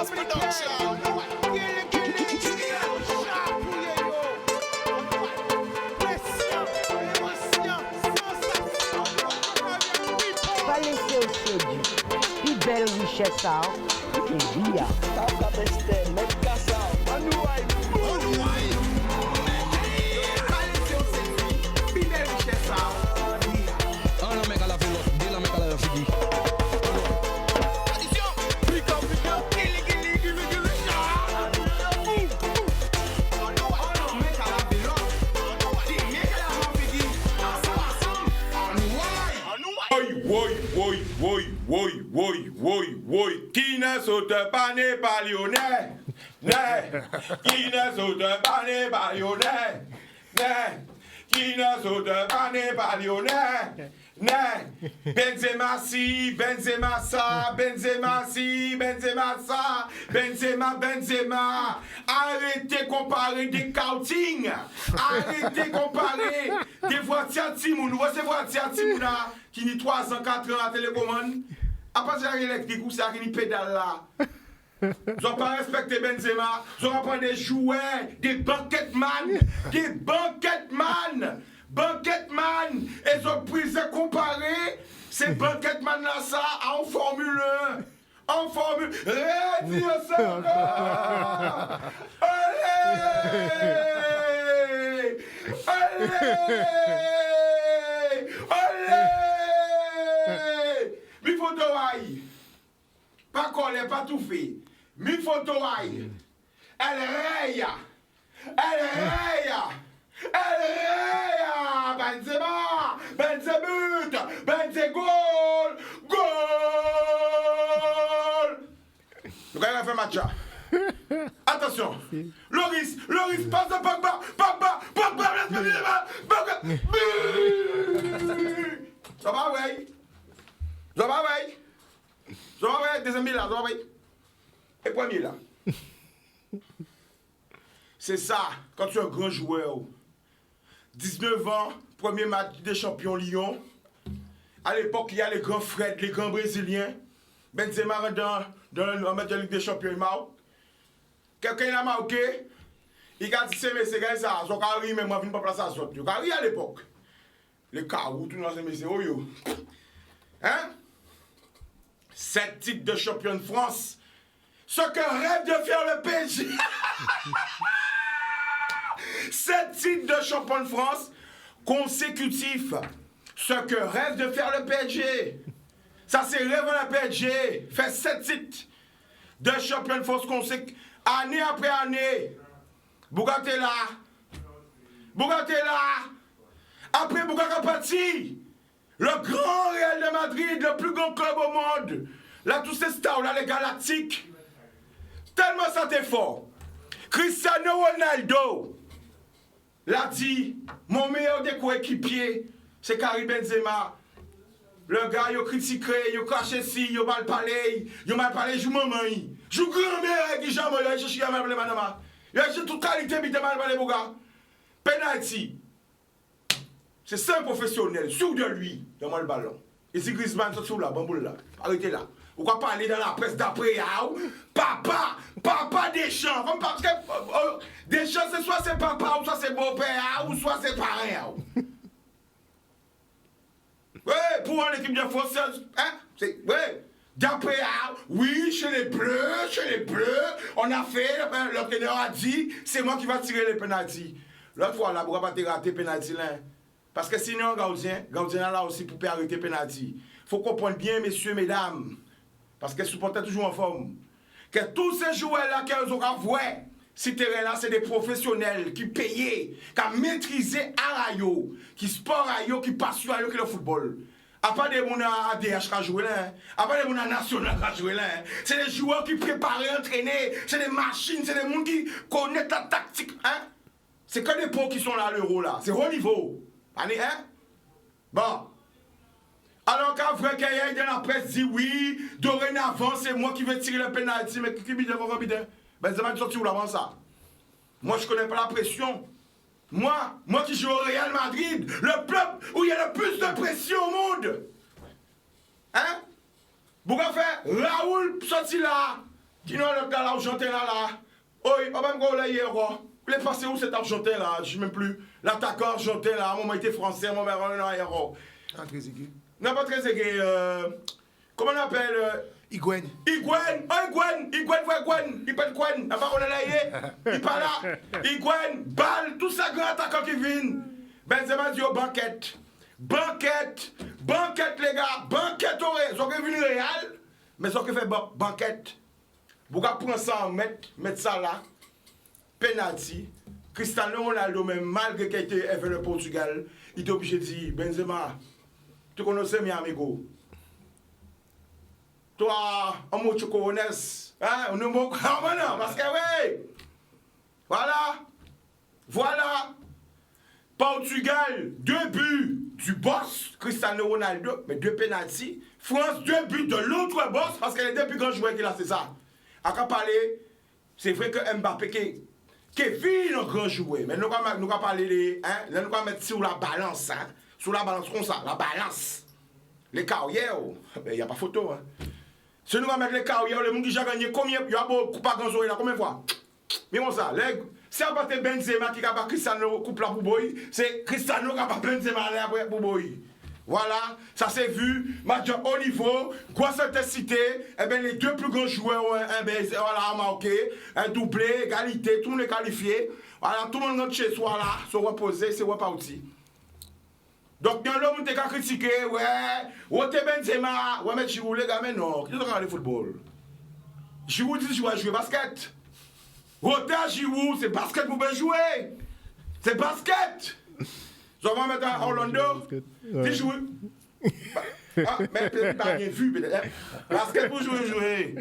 Mass production. Pas laisser au séduit. Puis belle richesse, ça. Et bien. Oui. Qui ne saute pas n'est pas lyonnais. Qui ne saute pas n'est pas lyonnais. Qui ne saute pas n'est pas lyonnais. Benzema si, Benzema ça, Benzema si, Benzema ça, Benzema. Arrêtez de comparer des coutings. Arrêtez de comparer des voitures Timoun. Vous voyez ces voitures Timoun qui ni 300, 4 ans à télécommande. À partir de l'électrique ou ça qui ni pédale là. Ils n'ont pas respecté Benzema. Ils ont pas des jouets, des banquetman. Banquetman, et ils ont pris et comparé ces banquetman là ça en Formule 1. En Formule 1. Dis ça encore. Allez. Mi photo aïe. Pas collé, pas tout fait. Mi photo aïe. Elle raye. Benzema, goal. Regardez la fin match. Attention. Loris, passe de Pogba. Ça va, ouais. Deuxième là, ça va, ouais. Et premier là. C'est ça, quand tu es un grand joueur. 19 ans, premier match des champions Lyon. À l'époque, il y a les grands Fred, les grands Brésiliens. Benzema rentre dans le match de Ligue des champions, il marque. Quelqu'un a marqué. Il a dit, c'est ça, son carré, mais moi, je ne vais pas placer à ça. Le carré à l'époque. Le carreau, tout le monde, c'est oh yo. Hein? 7 titres de champion de France. Ce que rêve de faire le PSG. 7 titres de champion de France consécutifs. Ce que rêve de faire le PSG. Ça, c'est rêve de le PSG. Fait 7 titres de champion de France consécutifs. Année après année. Bougaté là. Après Bougaté parti. Le grand Real de Madrid, le plus grand club au monde. Là, tous ces stars, là, les Galactiques. Tellement ça t'est fort. Cristiano Ronaldo l'a dit, mon meilleur des coéquipiers, c'est Karim Benzema. Le gars, il a critiqué, il a caché si, il a mal parlé, joue maman, joue grand-mère, il jamais là, je suis mal parlé, madame. Il a toute qualité, mais il a mal parlé, mon gars. Penalty. C'est ça un professionnel, sûr de lui, dans le ballon. Et si Griezmann saute sur la bamboule là, arrêtez là. Ou quoi parler dans la presse d'après, papa Deschamps. Comme parce que Deschamps, c'est soit c'est papa, ou soit c'est beau-père, ou soit c'est parent. Ouais, pour l'équipe de France, hein? Ouais. D'après, oui, chez les Bleus, on a fait, l'entraîneur a dit, c'est moi qui va tirer les pénaltys. L'autre fois, là, pourquoi pas te rater pénalty là? Parce que sinon, gardien là aussi pour arrêter pénalty. Faut comprendre bien, messieurs, mesdames. Parce que supporter toujours en forme. Que tous ces joueurs-là qui ont avoué, ces terrains-là, c'est des professionnels qui payaient, qui maîtrisaient Arayo, qui sport Arayo, qui passion Arayo, qui le football. À part des gens ADH qui ont joué là, à part des gens nationaux qui ont joué là, c'est des joueurs qui préparaient, entraînaient, c'est des machines, c'est des gens qui connaissent la tactique. Hein? C'est que des pots qui sont là à l'euro là, c'est haut niveau. Allez, hein? Bon. Alors qu'un vrai qu'il dans la presse dit oui, dorénavant c'est moi qui vais tirer le pénalty, mais qui bide encore bide? Ben c'est pas sorti où avant ça. Moi je connais pas la pression. Moi qui joue au Real Madrid, le club où il y a le plus de pression au monde. Hein? Pourquoi faire Raoul sorti là? Qui nous a l'Argentin là? Oui, on va me go là hier, quoi. Vous voulez passer où cet Argentin là? Je ne sais même plus. L'attaquant argentin là, mon était français, mon mère là hier. Ah, Trezeguet. Non, pas Trezeguet. Comment on appelle? Higuain. Higuain. Oh, Higuain. Il peut être Gwen. La parole est là, il pas là. Higuain, balle, tout ça grand attaquant qui vient. Benzema dit au banquette. Banquette, les gars. Banquette, ils sont venus Real. Mais ils ont fait banquette. Vous pouvez prendre ça en mettre ça là. Penalty. Cristiano Ronaldo, même malgré qu'il était fait le Portugal, il était obligé de dire Benzema, tu connais mes amigos. Toi, on m'a dit qu'on connaît. Hein? On ne m'a pas parce que oui. Voilà. Portugal, 2 buts du boss, Cristiano Ronaldo, mais 2 penalty. France, 2 buts de l'autre boss, parce que les 2 plus grands joueurs qu'il a, c'est ça. À quand parler, c'est vrai que Mbappé, Kevin, un grand joueur, mais nous allons parler, nous allons mettre sur la balance, hein, sur la balance comme ça, la balance. Les carrières, il n'y a pas photo. Hein. Si nous allons mettre les carrières, le monde qui a gagné combien, il y a beaucoup pas grand joueur là, combien de fois? Mais bon ça, si on battait Benzema qui a pas Cristiano coupe la pour boy, c'est Cristiano qui a pas Benzema là pour boy. Voilà, ça s'est vu, match de haut niveau, grosse intensité, et bien les 2 plus grands joueurs ont marqué, un doublé, égalité, tout le monde est qualifié. Voilà, tout le monde rentre chez soi là, se reposer, c'est reparti. Donc, il y a l'homme qui a critiqué, ouais, t'es Benzema, ouais, mais Giroud, les gars, mais non, qui est dans le football? Giroud dit jouer basket. Roté à Giroud, c'est basket pour bien jouer. C'est basket. Je vais mettre à Orlando. Dis jouer. Ah, mais peut-être pas bien vu, peut-être. Basket pour jouer.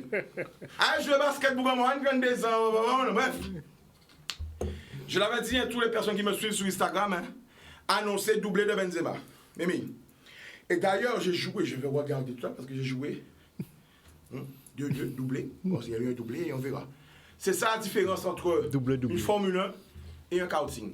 Ah, jouer basket pour moi, une grande des ans. Bref. Je l'avais dit à toutes les personnes qui me suivent sur Instagram, hein, annoncer doublé de Benzema. Mimi. Et d'ailleurs, j'ai joué, je vais regarder tout ça parce que j'ai joué. 2-2, doublé. Bon, il y a eu un doublé et on verra. C'est ça la différence entre une Formule 1 et un karting.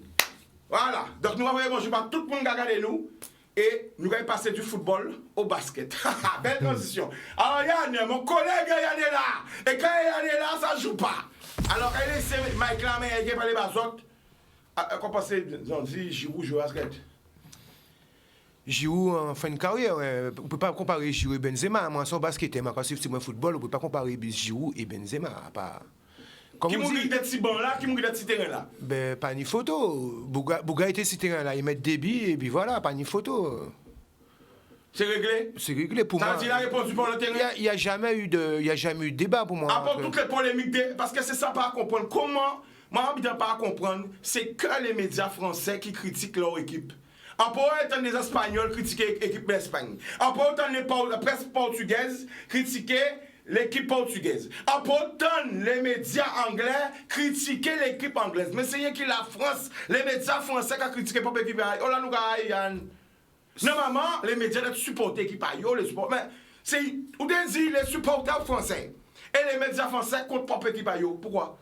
Voilà. Donc nous allons manger par tout le monde qui a regardé nous et nous allons passer du football au basket. Belle transition. Alors Yann, mon collègue Yann est là. Et quand Yann est là, ça ne joue pas. Alors quand il laisse Mike Lamé qui est par les basottes, qu'on passe, on dit Giroud joue au basket. Giroud en fin de carrière, on ne peut pas comparer Giroud et Benzema. Moi, sans basket, moi, quand je suis football, on ne peut pas comparer Giroud et Benzema. Pas... Qui m'a dit d'être si bon là, qui m'a dit d'être si terrain là? Ben, pas ni photo. Bouga était si terrain là, ils mettent débit et puis voilà, pas ni photo. C'est réglé? C'est réglé pour moi. Ça dit la réponse du le terrain? Il n'y a jamais eu de débat pour moi. À part toutes les polémiques, parce que c'est ça pas à comprendre. Comment, moi, je ne pas à comprendre, c'est que les médias français qui critiquent leur équipe. À part autant les Espagnols critiquer l'équipe d'Espagne. À part autant la presse portugaise critiquer l'équipe portugaise. À pourtant, les médias anglais critiquaient l'équipe anglaise. Mais c'est rien que la France, les médias français qui critiquent pas l'équipe. Oh là, nous, Yann. Normalement, les médias doivent supporter l'équipe. Les supporters. Mais c'est, ou dit les supporters français. Et les médias français contre pas l'équipe. Pourquoi?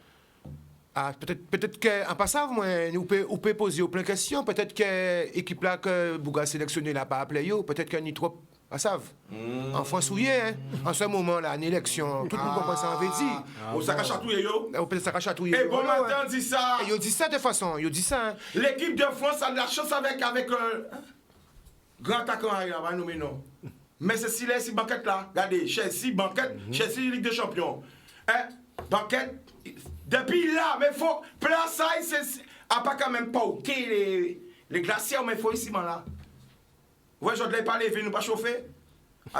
Ah, peut-être qu'en passant, on peut poser plein de questions. Peut-être que l'équipe là que Bouga a sélectionné n'a pas appelé, peut-être qu'il y a trop. Ah, savent. En France, oui, hein. En ce moment-là, en élection, tout le monde comprend ça en dit. Au sac à chatouiller, yo. Au sac à chatouiller. Et bon matin, dit ça. Et ils dit ça de façon, ils dit ça. Hein. L'équipe de France a de la chance avec grand attaquant là, nous, mais non. Mais c'est si les banquettes là, regardez, Chelsea, banquette, Chelsea, Ligue des Champions. Hein, banquette, depuis là, mais il faut, place ça, c'est, à pas quand même pas ok les glaciers, mais il faut ici, là. Ouais, je ne l'ai pas levé, nous pas chauffer.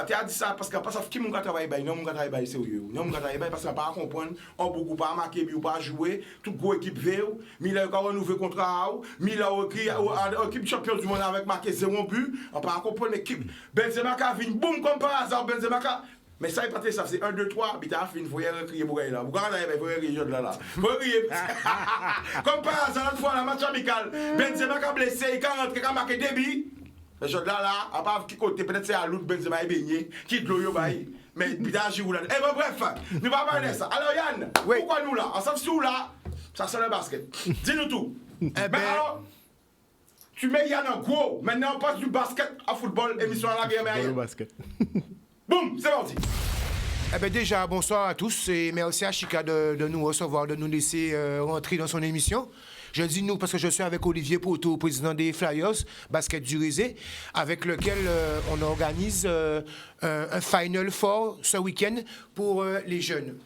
Tu as dit ça parce que qui m'a travaillé, non, m'a travaillé sérieux. Non, m'a travaillé parce qu'on pas comprendre, on beaucoup pas marquer, ou pas jouer, toute grosse équipe veut, Milan a renouvelé contrat, Milan a équipe champion du monde avec marqué 0 but, on pas comprendre l'équipe. Benzema a venu, boum, comme par hasard, Benzema a... Mais ça, il pas ça, c'est 1, 2, 3, puis t'as fini, il faut y crier pour là. Vous regardez, il faut y crier là. Faut crier. Comme par hasard, l'autre fois, la match amical, Benzema a blessé, il a rentré, il a marqué débit. Mais je là, à part qui côté, peut-être c'est à l'autre Benzema et Beignet, qui est de l'eau, mais Bida Giroud là. Eh ben bref, nous va parler de ça. Alors Yann, pourquoi nous là? En sauf là, ça c'est le basket. Dis-nous tout. Eh ben, alors, tu mets Yann en gros, maintenant on passe du basket à football, émission à la guerre. Basket. Boum, c'est parti. Eh bien, déjà, bonsoir à tous et merci à Chika de nous recevoir, de nous laisser rentrer dans son émission. Je dis nous parce que je suis avec Olivier Poteau, président des Flyers, basket du Rézé, avec lequel on organise un Final Four ce week-end pour les jeunes.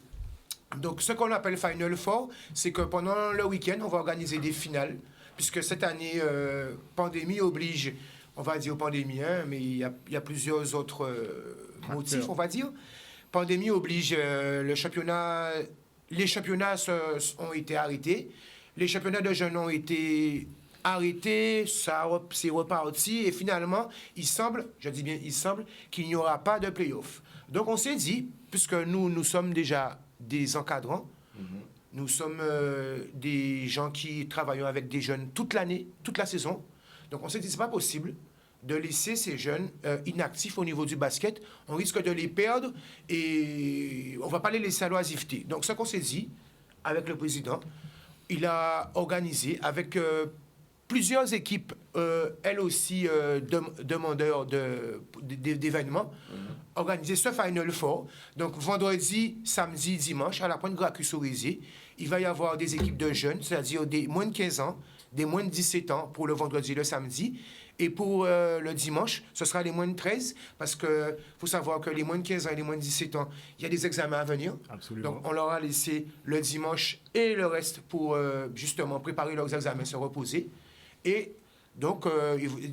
Donc, ce qu'on appelle Final Four, c'est que pendant le week-end, on va organiser des finales, puisque cette année, pandémie oblige, on va dire pandémie, hein, mais il y a plusieurs autres motifs, on va dire. Pandémie oblige, les championnats ont été arrêtés. Les championnats de jeunes ont été arrêtés, c'est reparti. Et finalement, il semble qu'il n'y aura pas de play-off. Donc, on s'est dit, puisque nous sommes déjà des encadrants, nous sommes des gens qui travaillent avec des jeunes toute l'année, toute la saison. Donc, on s'est dit, c'est pas possible de laisser ces jeunes inactifs au niveau du basket. On risque de les perdre et on ne va pas les laisser à l'oisiveté. Donc, ce qu'on s'est dit avec le président, il a organisé avec plusieurs équipes, elles aussi demandeurs d'événements, organisé ce Final Four. Donc, vendredi, samedi, dimanche, à la Pointe Gracchus-Orizé, il va y avoir des équipes de jeunes, c'est-à-dire des moins de 15 ans, des moins de 17 ans pour le vendredi et le samedi. Et pour le dimanche, ce sera les moins de 13, parce qu'il faut savoir que les moins de 15 ans et les moins de 17 ans, il y a des examens à venir. Absolument. Donc, on leur a laissé le dimanche et le reste pour justement préparer leurs examens, se reposer. Et donc,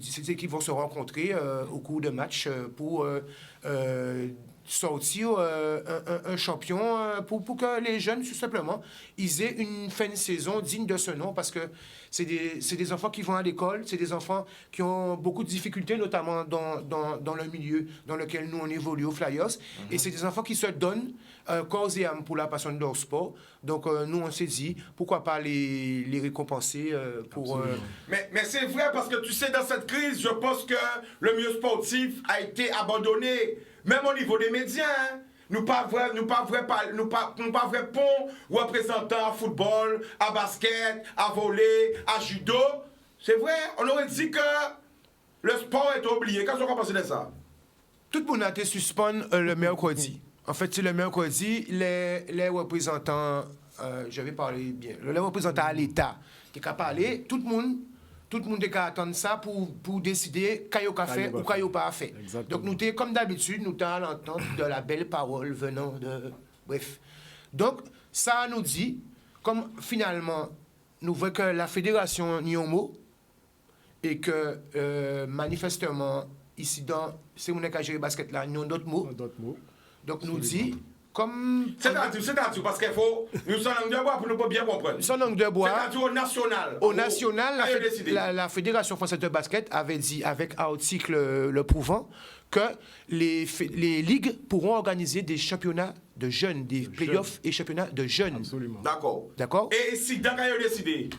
ces équipes vont se rencontrer au cours de match pour sortir un champion pour que les jeunes, tout simplement, ils aient une fin de saison digne de ce nom, parce que c'est des enfants qui vont à l'école, c'est des enfants qui ont beaucoup de difficultés, notamment dans le milieu dans lequel nous, on évolue aux Flyers, et c'est des enfants qui se donnent corps et âme pour la passion de leur sport. Donc, nous, on s'est dit, pourquoi pas les récompenser pour... Mais c'est vrai, parce que tu sais, dans cette crise, je pense que le milieu sportif a été abandonné, même au niveau des médias. Hein. Nous pas vrai pont représentant à football, à basket, à volley, à judo. C'est vrai, on aurait dit que le sport est oublié. Qu'est-ce qu'on pense de ça? Tout le monde a été suspendu le mercredi. En fait, c'est le mercredi, les représentants, je vais parler bien, les représentants à l'État, qui ont parlé, tout le monde est qu'à attendre ça pour décider qu'il y a fait ou qu'il n'y a pas fait. Exactement. Donc, nous, comme d'habitude, nous avons à l'entente de la belle parole venant de... Bref. Donc, ça nous dit, comme finalement, nous voyons que la fédération n'y a un mot et que manifestement, ici, dans c'est mon gérer basket là, nous avons d'autres mots. Donc, nous dit... C'est-à-dire, parce qu'il faut... Nous sommes en langue de bois pour nous bien comprendre. Nous sommes en langue de bois. C'est-à-dire au national. Au national, la Fédération française de basket avait dit, avec article le prouvant, que les ligues pourront organiser des championnats de jeunes, des playoffs et championnats de jeunes. Absolument. D'accord. Et si Dakar a décidé?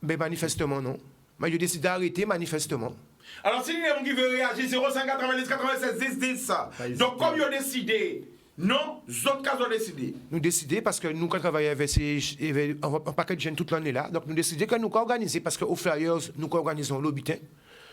Mais manifestement, non. Mais il a décidé d'arrêter, manifestement. Alors, si les gens qui veulent réagir, 0590 96 10 10 ça. Donc, comme ils ont décidé... Non, autres cas ont décidé. Nous décidons parce que nous, quand travaillons avec un paquet de jeunes toute l'année là, donc nous décidons que nous organisons, parce qu'aux Flyers, nous organisons l'Obitin.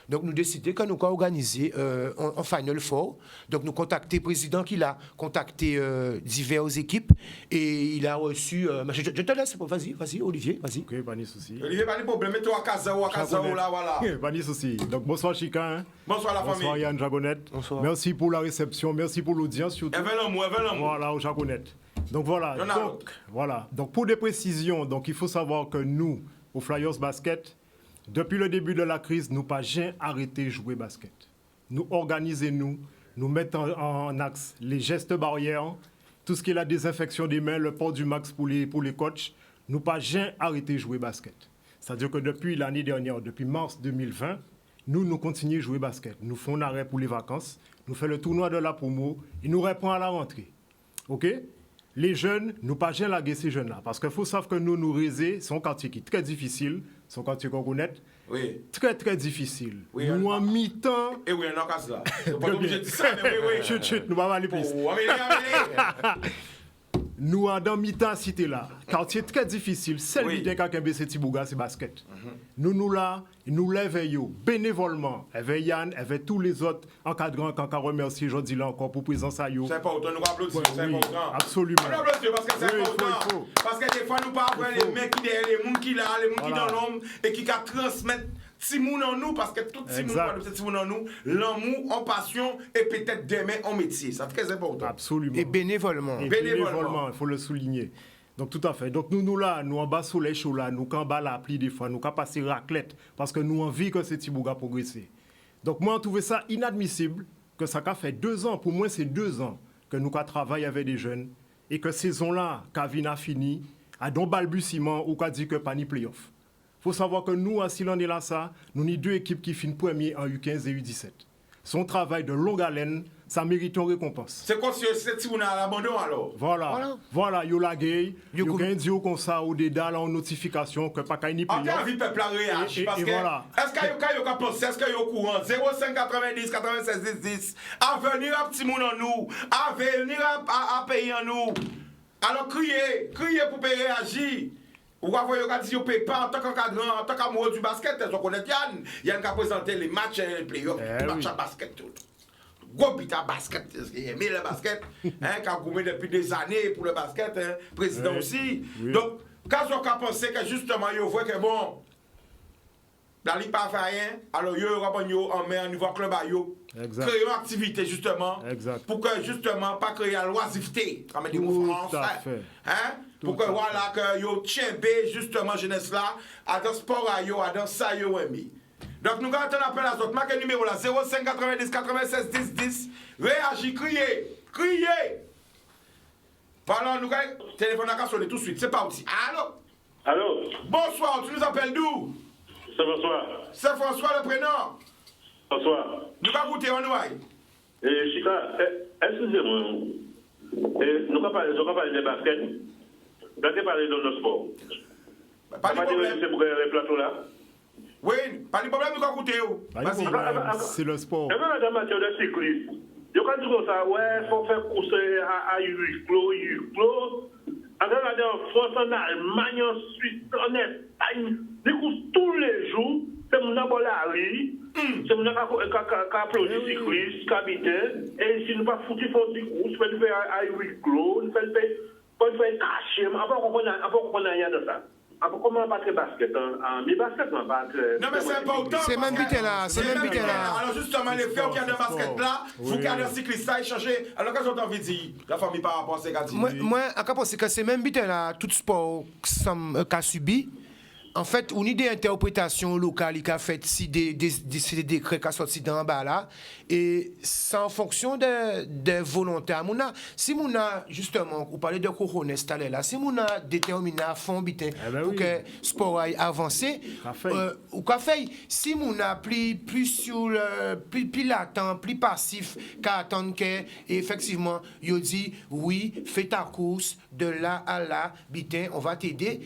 Donc nous décidons que nous organiser en Final Four. Donc nous contacter le président qui l'a contacté diverses équipes et il a reçu... je te laisse, vas-y, Olivier, vas-y. Ok, pas de souci. Olivier, pas de problème, mets-toi à casa là, voilà. Pas de souci. Donc bonsoir Chika. Hein. Bonsoir la famille. Bonsoir Yann Jagonette. Bonsoir. Merci pour la réception, merci pour l'audience surtout. Voilà, au Jagonette. Donc voilà. Donc pour des précisions, donc il faut savoir que nous, au Flyers Basket, depuis le début de la crise, nous pas jamais arrêté de jouer basket. Nous organisons, nous mettons en axe les gestes barrières, tout ce qui est la désinfection des mains, le port du max pour les coachs. Nous pas jamais arrêté de jouer basket. C'est-à-dire que depuis l'année dernière, depuis mars 2020, nous continuons de jouer basket. Nous faisons un arrêt pour les vacances, nous faisons le tournoi de la promo et nous répondons à la rentrée. OK? Les jeunes, nous pas jamais laguer ces jeunes-là. Parce qu'il faut savoir que nous Rézé, c'est un quartier qui est très difficile, c'est un quartier qu'on connaît, très très difficile. Oui, nous en mi-temps... Et oui, on a casse là. C'est pas obligé de dire ça, mais oui. Chut, nous allons aller plus. nous dans mi-temps cité là, quartier très difficile, seul Oui. bitin qu'a c'est Tibouga c'est basket. Nous là, nous lèvons bénévolement, avec Yann, avec tous les autres encadrants qu'on remercie aujourd'hui là encore pour présence à yo. C'est important, nous applaudir, Ouais, c'est oui, important. absolument. On applaudit parce que c'est Oui, il important. faut. Parce que des fois, nous pas avoir les mecs qui derrière, les gens qui là, les gens qui Voilà. dans l'homme et qui transmettent Timoun en nous, parce que tout Timoun Exact. c'est Timoun en nous, l'amour, en passion et peut-être demain en métier. C'est très important. Absolument. Et bénévolement. Et Bénévolement. il faut le souligner. Donc tout à fait. Donc nous là, nous en bas soleil chaud là, nous en bas la pluie des fois, nous quand passer raclette parce que nous envie que ce Tibouga progresse. Donc moi, je trouve ça inadmissible que ça a fait 2 ans, pour moi c'est 2 ans que nous travaillons avec des jeunes et que saison là, Kavina fini, à don balbutiement ou qu'a dit que pas ni playoff. Faut savoir que nous, à Silan et là ça, nous avons 2 équipes qui finissent premier en U15 et U17. Son travail de longue haleine, ça mérite une récompense. C'est comme si c'est Timoun à l'abandon alors. Voilà, yo la gay, yo Yo gagne dio comme ça au dédale là en notification que pas ni En plus. tant que peuple à réagir, Et parce que voilà. est-ce qu'il y a pensé, est-ce qu'il y a au courant 05 90 96 10 10 à venir à petit monde en nous, à venir à payer en nous. Alors criez pour réagir. Ou quoi vous avez dit, vous ne payez pas en tant qu'encadrant, en tant qu'amoureux du basket, vous connaissez Yann. Yann qui a présenté les matchs et les playoffs, les matchs à basket. Tout. Gros bit à basket, il aime le basket, qui a gommé depuis des années pour le basket, président aussi. Oui. Donc, quand on a pensé que justement, il voit que bon, la Ligue pas fait rien, alors il y aura en main au niveau club à yo. Exact. Créer une activité justement, Exact. pour que justement, pas créer la loisiveté, comme dit Tout en France. à fait. Pour que voilà, que yo tchembe justement jeunesse là, à dans sport à yo, à dans ça yo aimé. Donc nous quand on appelle à autres, marquez numéro là, 05 90 96 10 10, réagis, criez. Parlons, nous téléphone à sonner tout de suite, c'est parti. Allô? Allô? Bonsoir, tu nous appelles d'où? C'est François. C'est François le prénom. Bonsoir. Nous allons goûter en noix. Chica, excusez-moi. Nous allons parler de basket. Nous allons parler de nos sports. Pas de problème. C'est pour le plateau là. Oui, pas de problème, nous allons goûter. Vas-y. C'est le sport. Et même en matière de cyclisme, je quand tu comme ça, ouais, il faut faire course à huis clos. En France, en Allemagne, en Suisse, en Espagne, des courses tous les jours. C'est mon abord la rue, c'est mon qui applaudit cycliste, qui habite. Et si nous pas foutu font des courses, nous faire à huis clos, nous faire cacher, avant qu'on comprenne rien de ça. Après, comment pas très basket? Mais basket, non, pas très. Non, mais c'est important. C'est même but là, c'est même but là. Alors, justement, les frères qui ont un basket là, vous qui avez un cycliste, ça a changé. Alors, qu'est-ce que j'ai envie de dire, la famille par rapport à ces gars? Moi, à penser que c'est même but là, tout sport qu'a subi. En fait, on a des interprétations locales qui a fait si des décrets qui sont sortis d'en bas là, et c'est en fonction des volontaires. Si on a justement, vous parlez de couronne là, si on a déterminé à fond bitin pour que le sport aille avancer, ou qu'a fait, si on a plus sur le plus latent, plus passif, qu'à attendre que effectivement, il dit oui, fais ta course de là à là, bitin, on va t'aider,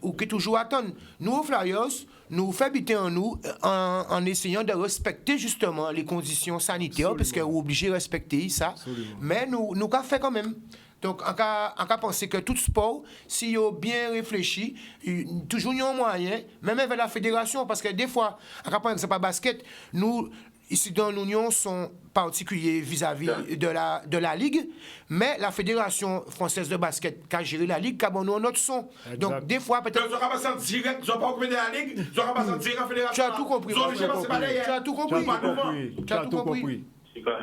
ou que toujours attendre. Nous, aux Flyers, nous faisons habiter en nous en essayant de respecter justement les conditions sanitaires, parce qu'on est obligé de respecter ça. Absolument. Mais nous avons fait quand même. Donc, on a pensé que tout sport, si on bien réfléchi, toujours il y a un moyen, même avec la fédération, parce que des fois, on a par exemple, basket, nous, ici dans l'Union, sont particuliers vis-à-vis de la Ligue, mais la Fédération française de basket qui a géré la Ligue, qui a nous notre son. Exact. Donc, des fois, peut-être... Donc, ils n'ont pas passé direct, ils n'ont pas occupé de la Ligue, ils n'ont pas passé direct en fédération. Tu as tout compris. Tu as tout compris. Tu as tout compris. Chica.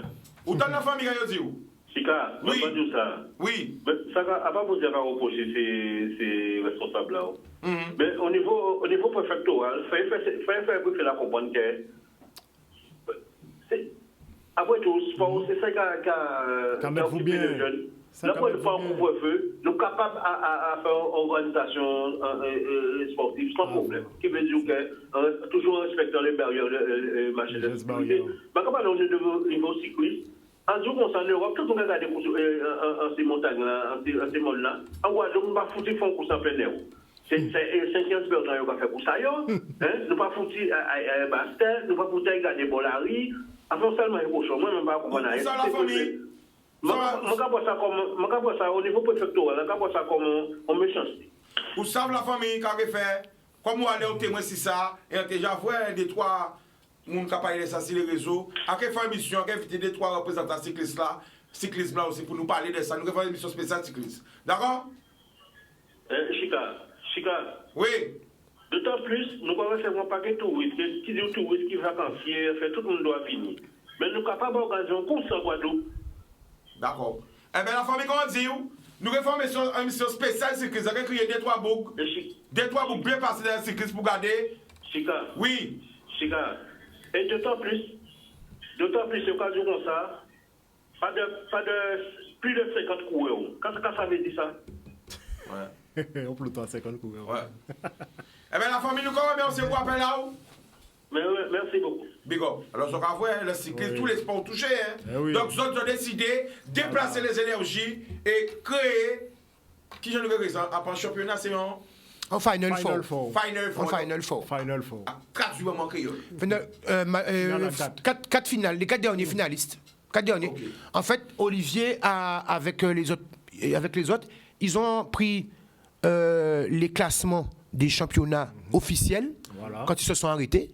Ou dans la famille, il y a dit où? Chica, je vais dire ça. Oui. Ça n'a pas besoin de reprocher ces responsables-là. Mais au niveau préfectoral, il faut la comprendre que. Après tout, sport, c'est ça qui a occupé les jeunes. Là, pour faire un couvre-feu, nous sommes capables à faire une organisation sportive sans problème. Qui veut dire que toujours respectant les barrières de machin de sécurité. Mais quand on est au niveau cycliste, en jour qu'on s'en Europe, tout le monde regarde en ces montagnes-là, en ces mondes-là, en Guadeloupe, on ne va pas foutre fond pour s'en faire. C'est 50 personnes qui ont fait pour ça. Nous ne pas foutre à basket, nous ne pas foutre à garder Bolari. Avant seulement les cochons, moi, je ne vais pas comprendre. Ça, la famille. Je vois ça au niveau préfectoral, je vois ça comme méchanceté. Vous savez la famille qui a fait, comme vous allez au témoin si ça, et on a déjà vu des trois personnes qui ont parlé de ça sur les réseaux, à quelle fois émission, qui a invité des trois représentants cyclistes là aussi pour nous parler de ça, nous avons une émission spéciale cycliste. D'accord? Chica. Oui. D'autant plus, nous avons fait un paquet de touristes, qui dit touristes, qui vacanciers, tout le monde doit venir. Mais nous sommes capables d'organiser un cours en Guadeloupe. D'accord. Eh bien, la famille, comment dire, nous avons une émission spéciale cycliste, avec créé des trois boucles bien passés dans le cycliste pour garder. Chica. Oui. Chica. Et d'autant plus, c'est occasion comme ça, pas de plus de 50 coureurs. Qu'est-ce que ça veut dire ça? Ouais. On plutôt à 50 coureurs. Ouais. Eh bien, la famille, nous comment bien, on se voit là-haut? Merci beaucoup. Big up. Alors, ce qu'on voit, le cyclisme, tous les sports touchés. Hein? Oui. Donc, nous avons décidé de déplacer les énergies et créer. Qui j'en ai créé ça? Après un championnat, c'est un. Final Four. Final Four. Final Four. 4 jours manqués. 4 finales, les 4 derniers finalistes. 4 derniers. Okay. En fait, Olivier, avec les autres, ils ont pris les classements des championnats officiels quand ils se sont arrêtés.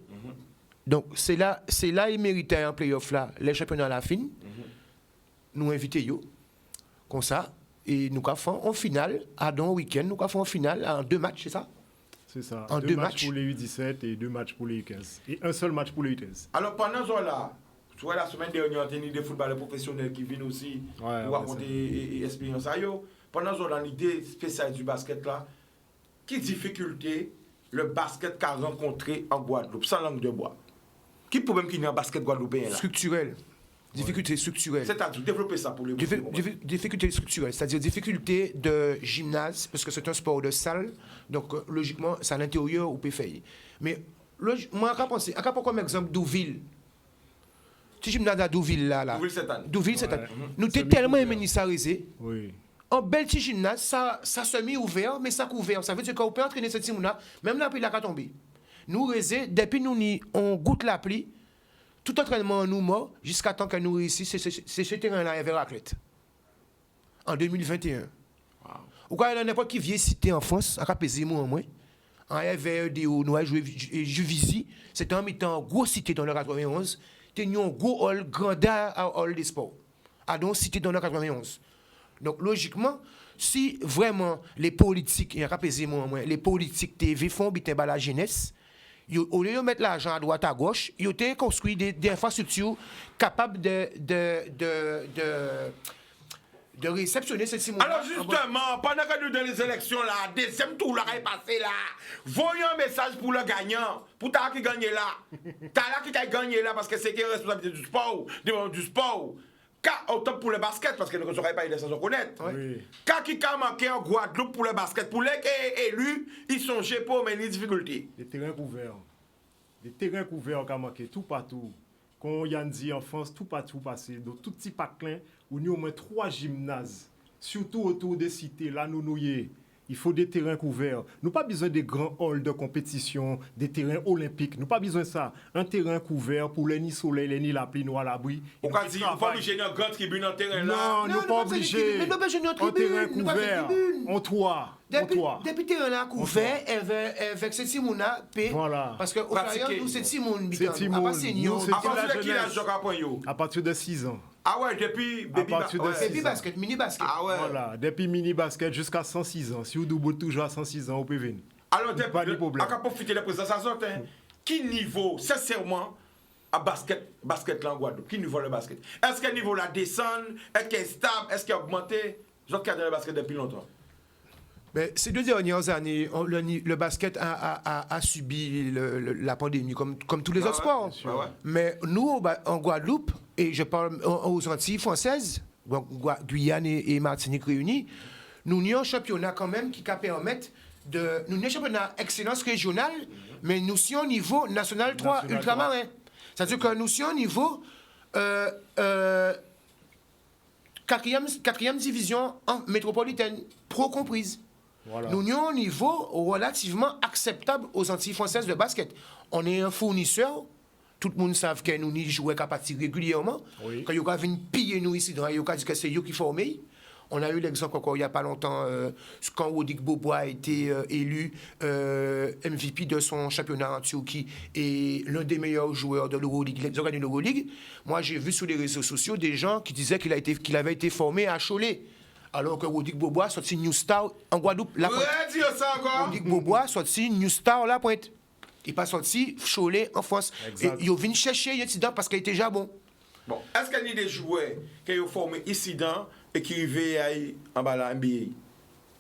Donc, c'est là, ils méritaient un playoff là, les championnats à la fin. Nous invitons, comme ça, et nous avons en finale, à dans week-end, nous avons en finale en 2 matchs, c'est ça? C'est ça. En 2 2 matchs pour les U17 et 2 matchs pour les U15. Et un seul match pour les U15. Alors, pendant ce temps-là, tu vois, la semaine dernière, on a tenu des footballeurs professionnels qui viennent aussi pour raconter l'expérience. Pendant ce temps-là, l'idée spéciale du basket là, quelle difficulté le basket qu'a rencontré en Guadeloupe, sans langue de bois? Quel problème qu'il y a en basket guadeloupéen là? Structurel. Difficulté structurelle. C'est-à-dire développer ça pour les difficulté structurelle, c'est-à-dire difficulté de gymnase, parce que c'est un sport de salle, donc logiquement, c'est à l'intérieur ou peut faire. Mais moi, je prends comme exemple Douville. Si gymnase à Douville là. Douville cette année. Nous t'es tellement aimé ça réser. Oui. En bel petit gymnase, ça semi-ouvert, mais ça couvert. Ça veut dire qu'on peut entraîner cette team-là, même la pluie là qui a tombé. Nous réser, depuis nous, on goûte la pluie, tout entraînement nous mort, jusqu'à temps que nous réussissons, c'est ce terrain-là, avec Raclette. En 2021. Wow. Ou quand il y a n'importe qui vient citer en France, à Capézé, moi en moins, en RVDO, nous avons Juvisy, c'était en mettant gros cité dans le 91, tenions un gros hall, grandeur à hall des sports. À donc cité dans le 91. Donc, logiquement, si vraiment les politiques, et les politiques TV font biter la jeunesse, au lieu de mettre l'argent à droite à gauche, ils ont construit des infrastructures capables de réceptionner cette simulation. Alors justement, pendant que nous dans les élections là, deuxième tour là est passé là, voyons un message pour le gagnant, pour ta qui gagne là. T'as là qui a gagné là parce que c'est qui est responsabilité du sport. Autant pour le basket, parce que nous ne saurions pas aider sans connaître. Oui. Quand qui a manqué en Guadeloupe pour le basket, pour les élus, ils sont gés pour mener des difficultés. Des terrains couverts. Des terrains couverts qui ont manqué tout partout. Quand on y a dit en France, tout partout passé. Donc, tout petit paclin, où nous avons au moins 3 gymnases. Surtout autour des cités, là, nous y est. Il faut des terrains couverts. Nous n'avons pas besoin des grands halls de compétition, des terrains olympiques. Nous n'avons pas besoin de ça. Un terrain couvert pour les ni soleil, les ni la pluie, nous à l'abri. On va dire, on ne pas obligé d'une grande tribune en terrain là. Non, nous pas obligés. Un terrain couvert, en toit. Depuis le terrain là couvert, avec cette Simona, voilà. Parce qu'au Flyer, nous, c'est Simone. C'est Simone. À partir de 6 ans. Ah ouais, depuis baby basket, mini basket. Ah ouais. Voilà, depuis mini basket jusqu'à 106 ans. Si vous doublez toujours à 106 ans, vous pouvez venir. Alors, pas de problème. On va profiter de la présence à sorte. Quel niveau, sincèrement, à basket là en Guadeloupe? Quel niveau le basket? Est-ce que le niveau là descend? Est-ce qu'il est stable? Est-ce qu'il a augmenté? Je regarde le basket depuis longtemps. Mais ces 2 dernières années, le basket a subi la pandémie comme tous les autres sports. Ouais. Mais nous, en Guadeloupe, et je parle aux Antilles françaises, Guyane et Martinique réunis, nous avons un championnat quand même qui permettre de... Nous avons un championnat excellence régionale, mais nous sommes au niveau national 3 ultramarin. C'est-à-dire que nous sommes au niveau 4e division métropolitaine, pro comprise. Voilà. Nous avons un niveau relativement acceptable aux Antilles françaises de basket. On est un fournisseur tout le monde savent que nous n'y jouons qu'à partir régulièrement. Oui. Quand ils viennent piller nous ici, ils ont dit que c'est eux qui forment. On a eu l'exemple encore il n'y a pas longtemps, quand Rodrigue Bobois a été élu MVP de son championnat en Turquie et l'un des meilleurs joueurs de l'Euroleague, ils ont gagné l'Euroleague. Moi, j'ai vu sur les réseaux sociaux des gens qui disaient qu'il avait été formé à Cholet. Alors que Rodrigue Bobois sorti New Star en Guadeloupe. La pointe. Dire ça encore. Rodrigue Bobois sorti New Star la pointe. Il n'est pas sorti Cholet en France. Exact. Et ils viennent chercher l'incident parce qu'il était déjà bon. Bon, est-ce qu'il y a des joueurs qui ont formé ici dans et qui arrivent en bas la NBA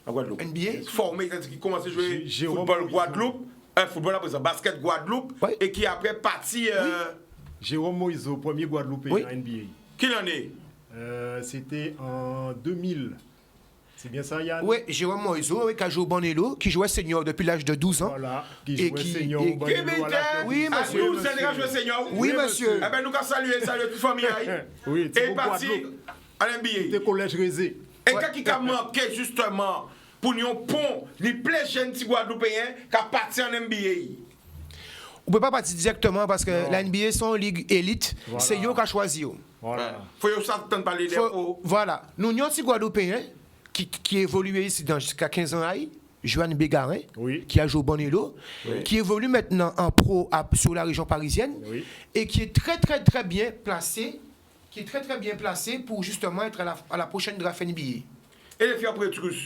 en Guadeloupe? NBA? Formés, c'est-à-dire qui commencent à jouer Jérôme football Moïse. Guadeloupe, football après ça, basket Guadeloupe, Oui. et qui après parti. Jérôme Moïse, premier Guadeloupéen Oui. en NBA. Qui en est? C'était en 2000. C'est bien ça, Yann? Oui, Jérôme Moïseau, qui a joué au Bonello, qui jouait senior depuis l'âge de 12 ans. Voilà, qui Et jouait qui- senior et- au Bonello Qui à la était? Oui, monsieur. À nous, c'est déjà joué senior. Oui, monsieur. Eh bien, nous allons saluer toute famille. Oui, Et Thibaut parti Guadeloupe. à C'était l'NBA. collège Rézé. Et quand il a manqué justement pour nous pont, les plein jeunes petits Guadeloupéens qui ont parti en NBA. On ne peut pas partir directement parce que la NBA, c'est une ligue élite. Voilà. C'est eux qui a choisi. Voilà. Faut que s'entendre parler des hauts. Voilà. Nous, nous, petits Guadeloupéens qui évoluait ici jusqu'à 15 ans, Joanne Bégarin, Oui. qui a joué au Bonello, qui évolue maintenant en pro sur la région parisienne Oui. et qui est très bien placé, pour justement être à la prochaine draft NBA. Et les filles après Truss.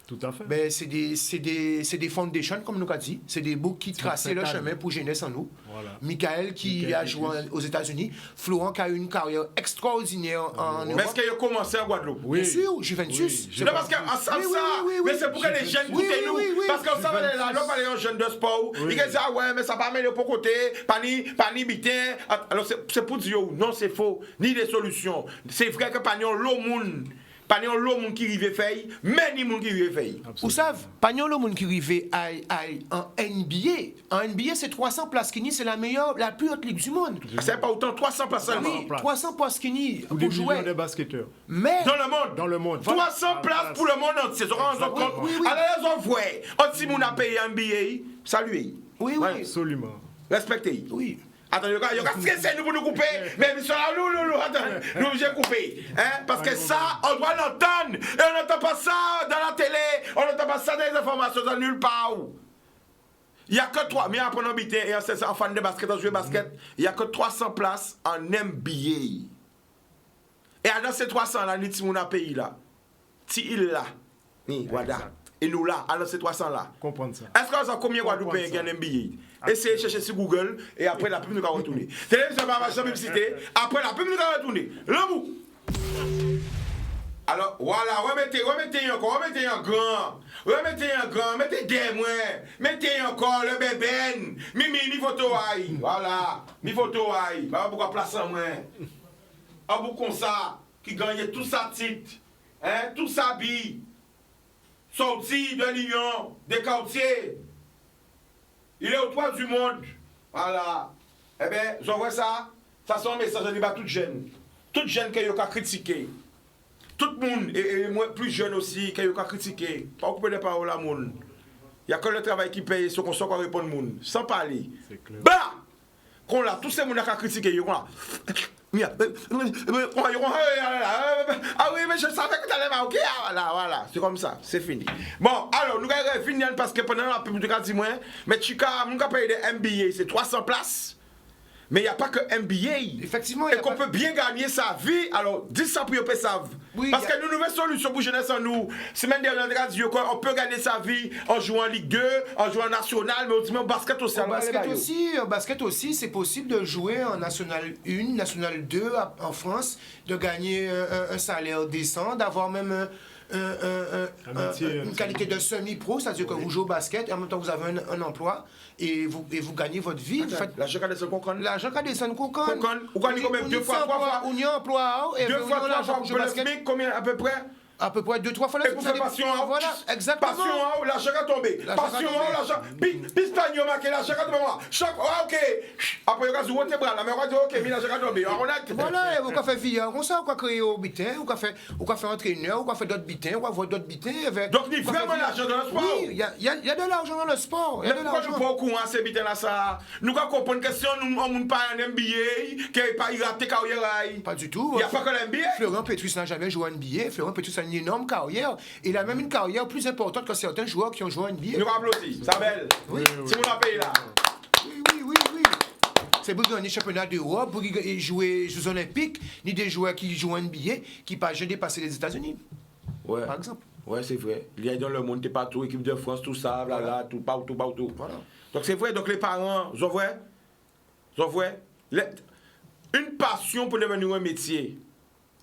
Tout à fait. Ben, c'est des foundations, comme nous avons dit. C'est des boucs qui traçaient le spectacle. chemin pour jeunesse en nous. Voilà. Michael qui Michael a qui joué plus. aux États-Unis. Florent qui a eu une carrière extraordinaire en Mais Europe. est-ce qu'il a commencé en Guadeloupe? Oui. Bien sûr, Juventus. Oui, Non, parce qu'ensemble Oui, ça, oui, oui, mais oui. c'est pour que les jeunes Oui, goûtent oui, nous. oui, oui. Parce qu'on savait là, là, parler en jeune de sport. Oui. Ils disent, ah ouais, mais ça va mêler pour côté, pas ni bitin. Alors c'est pour dire, non, c'est faux, ni des solutions. C'est vrai que pas l'eau monde. Pas l'eau monde qui rive fait, mais ni monde qui rive fait. Vous savez, pas le monde qui arrive en NBA. En NBA, c'est 300 places Kini, c'est la plus haute ligue du monde. C'est pas autant 300 places seulement. Oui, 300 places Kini Pour pour des millions de jouer. basketteurs. Mais Dans le monde. Dans le monde. 300 places pour le monde entier. Ça rend compte. Oui, oui. Alors, on voit. Si on a payé un billet, saluez. oui, Ouais. oui, Absolument. Respectez. oui. Attends, il y a stressé nous pour nous couper, mais ils sont là, attends, nous obligés de couper. Hein? Parce que ça, on doit l'entendre. Et on n'entend pas ça dans la télé, on n'entend pas ça dans les informations, dans nulle part. Il n'y a que 3, mais après on habite et en fan de basket, on joue basket, il n'y a que 300 places en NBA. Et dans ces 300 là, nous avons un pays là. Si il là, voilà. Et nous là, dans ces 300 là. Comprendre ça. Est-ce qu'on sait combien de Guadeloupéens qui ont un NBA? Essayez de chercher sur Google et après la pub nous va retourner. Télévision va marcher publicité, après la pub nous va retourner. Le bout. Alors voilà, remettez encore, remettez un grand, mettez des moins, mettez encore le bébé, mi photo aïe, voilà, mi photo aïe, bah pourquoi placer en moins? Un bout comme ça, qui gagne tout ça titre, hein, tout ça bille, sorti de Lyon, des quartiers. Il est au toit du monde. Voilà. Eh bien, j'envoie ça. Ça, c'est un message de débat toute jeune. Toute jeune qui a critiqué. Tout le monde, et moi plus jeune aussi, qui a critiqué. Pas occuper des paroles à monde. Il n'y a que le travail qui paye, ce qu'on sait qu'on répond au monde. Sans parler. C'est clair. Bah! Qu'on l'a, tous ces gens qui ont critiqué, qu'on l'a. Ah oui, mais je savais que tu allais marquer. Voilà, c'est comme ça, c'est fini. Bon, alors, nous allons finir parce que pendant la pub, tu as dit, mais tu as payé des MBA, c'est 300 places. Mais il n'y a pas que MBA. Effectivement, Et qu'on peut bien gagner sa vie, alors dis ça pour que savent. Oui, Parce y a- que nous, nouvelle solution pour jeunesse en nous. Semaine dernière, on peut gagner sa vie en jouant en Ligue 2, en jouant en National, mais aussi en basket aussi. Au basket aussi, c'est possible de jouer en National 1, National 2 en France, de gagner un salaire décent, d'avoir même une qualité de semi-pro, c'est-à-dire que vous jouez au basket et en même temps vous avez un emploi et vous gagnez votre vie. Vous faites L'argent qu'a des qu'on connaît. l'argent qu'a des qu'on Qu'on connaît. Ou qu'on dit combien? 2 fois, 3 fois. On y a emploi et 2 fois, 3 fois, l'argent on pour peut jouer au le basket. SMIC, combien à peu près? À peu près 2-3 fois Et pour faire passion, voilà, exactement. Passion, l'argent a tombé. Passion, l'argent. Pistagno, l'argent a tombé. Ok. Après, on a joué tes bras, la mère a dit, ok, mais l'argent a tombé. Voilà, vous pouvez faire vie, comme ça, vous pouvez créer au bitin, vous pouvez faire entraîneur, vous pouvez faire d'autres bitins, vous pouvez avoir d'autres bitins. Donc, il y a vraiment l'argent dans le sport. Oui, il y a de l'argent dans le sport. Mais pourquoi nous ne pas au courant ces bitins-là, ça? Nous avons une question, nous n'avons pas un NBA, qui n'a pas raté carrière. Pas du tout. Il n'y a pas que l'NBA. Florent Petrus n'a jamais joué à NBA. Florent Petrus a une énorme carrière. Il a même une carrière plus importante que certains joueurs qui ont joué à NBA. Nous applaudissons. Ça belle. Oui. Si vous l'avez là. Oui. C'est pour gagner championnat d'Europe, pour jouer aux Jeux Olympiques, ni des joueurs qui jouent en NBA, qui ne peuvent jamais dépasser les États-Unis. Ouais. Par exemple. Ouais, c'est vrai. Il y a dans le monde, t'es partout, équipe de France, tout ça, blabla, tout, partout. Voilà. Donc c'est vrai, donc les parents, vous voyez, une passion pour devenir un métier.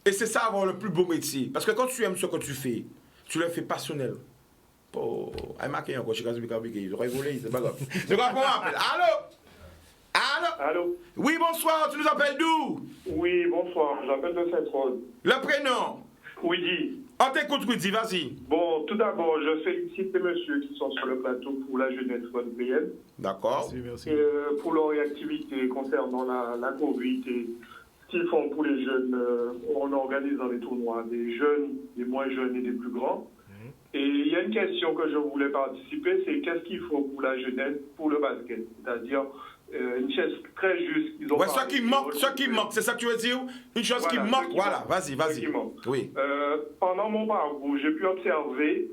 Et c'est ça avoir le plus beau métier. Parce que quand tu aimes ce que tu fais, tu le fais passionnel. Oh, elle m'a marqué encore, je suis quasi compliqué. J'aurais volé, c'est pas grave. C'est quoi qu'on m'appelle? Allô? Oui, bonsoir, tu nous appelles d'où? Oui, bonsoir, j'appelle de Sainte-Rose. Le prénom? Rudy. On t'écoute, Rudy, vas-y. Bon, tout d'abord, je félicite les messieurs qui sont sur le plateau pour la jeunesse guadeloupéenne. D'accord. Merci. Et pour leur activité concernant la Covid et ce qu'ils font pour les jeunes, on organise dans les tournois des jeunes, des moins jeunes et des plus grands. Et il y a une question que je voulais participer, c'est qu'est-ce qu'il faut pour la jeunesse, pour le basket? C'est-à-dire une chose très juste. Ouais, ce qui manque, c'est ça que tu veux dire? Une chose qui manque, voilà, vas-y. Oui. Pendant mon parcours, j'ai pu observer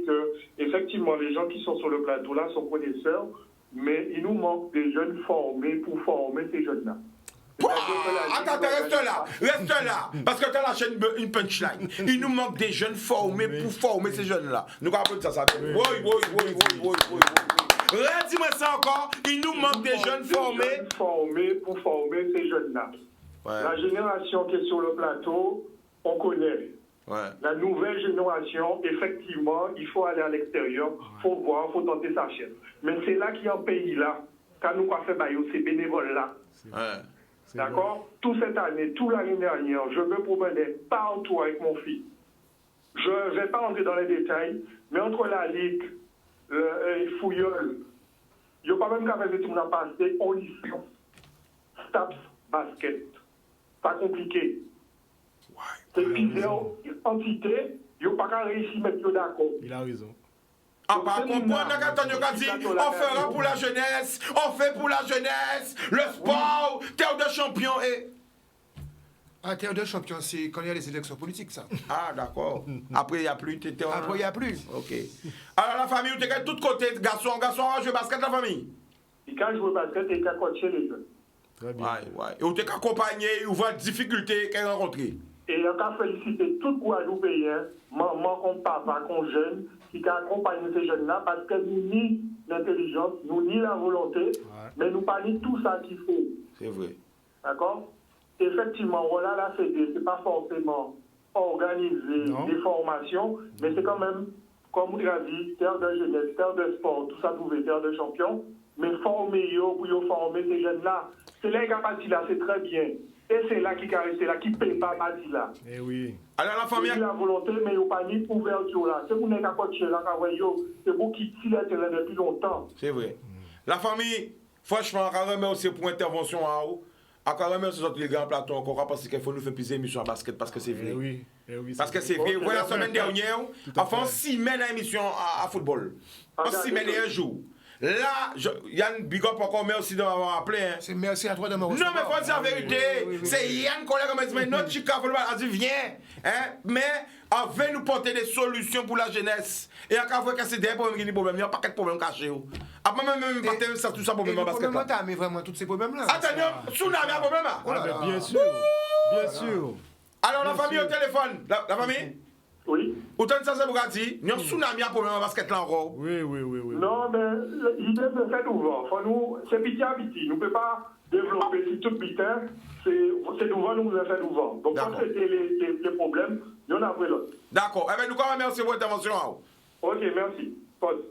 que, effectivement, les gens qui sont sur le plateau là sont connaisseurs, mais il nous manque des jeunes formés pour former ces jeunes-là. Attends, reste là, parce que tu as lâché une punchline. Il nous manque des jeunes formés pour former ces jeunes-là. Nous avons ça. Oui. Redis-moi ça encore. Il nous manque des jeunes formés pour former ces jeunes-là. Ouais. La génération qui est sur le plateau, on connaît. Ouais. La nouvelle génération, effectivement, il faut aller à l'extérieur, il faut voir, il faut tenter sa chaise. Mais c'est là qu'il y a un pays là, quand nous avons fait ces bénévoles-là. Ouais. D'accord? Toute cette année, toute l'année dernière, je me promenais partout avec mon fils. Je ne vais pas rentrer dans les détails, mais entre la Ligue et Fouilleul, il n'y a pas même qu'à faire des tournois passés, on licence. Staps basket. Pas compliqué. C'est plusieurs entités, il n'y a pas qu'à réussir à mettre d'accord. Il a raison. Ah, par contre, on fera pour la jeunesse, on fait pour la jeunesse, le sport, terre de champion et... Ah, terre de champion, c'est quand il y a les élections politiques, ça. Ah, d'accord. Après, il n'y a plus. Après, il n'y a plus. Ok. Alors, la famille, tu es de tous côtés, garçon, on joue basket, la famille? Il peut jouer basket et il peut coacher les jeunes. Très bien. Ouais. Et on t'a accompagné, ou voit des difficultés qu'elle a rencontrées. Et on a félicité tout Guadeloupéen, maman, comme papa, comme jeune, qui a accompagné ces jeunes-là, parce que nous ni l'intelligence, nous ni la volonté, mais nous pas ni tout ça qu'il faut. C'est vrai. D'accord? Effectivement, voilà, la CD, c'est pas forcément organiser des formations, mais c'est quand même, comme vous l'avez dit, terre de jeunesse, terre de sport, tout ça pouvait terre de champion, mais former pour former ces jeunes-là. C'est là qu'il là, c'est très bien. Et c'est là qui caresse, c'est là qui ne paye pas Badi là. Eh oui. Alors la famille. C'est la volonté, mais il n'y a pas ni ouverture là. C'est pour les coacher là, c'est pour qui tire le terrain depuis longtemps. C'est vrai. La famille, franchement, je remercie pour l'intervention à vous. Je remercie les grands plateaux encore parce qu'il faut nous faire plus d'émissions en basket parce que c'est vrai. Eh oui, parce que c'est vrai. Voilà, la semaine dernière, enfin 6 semaines d'émission à football. En 6 semaines et un jour. Là, Yann Big Up encore merci de m'avoir appelé. Hein. C'est merci à toi de me recevoir. Non, mais faut dire la vérité. C'est Yann, collègue, qui m'a dit, notre chica, a dit, viens. Hein? Mais, avec nous porter des solutions pour la jeunesse. Et à fois que c'est des problèmes, il y a pas de problèmes cachés. Après, même, tout ça, problème parce que. Comment t'as mis vraiment tous ces problèmes-là? Attends, tsunami, un problème là? Bien sûr. Bien sûr. Alors, la famille au téléphone. La famille? Oui. Autant de ça, c'est pour dire, il y a un tsunami à problème en basket là encore. Oui. Non, mais l'idée de faire ouvert. Nous, c'est petit à petit. Nous ne pouvons pas développer si tout bitin. C'est ouvert, nous devons faire ouvert. Donc, quand c'était les problèmes, il y en a après l'autre. D'accord. Eh bien, nous, quand même, merci pour l'intervention. Ok, merci. Pause.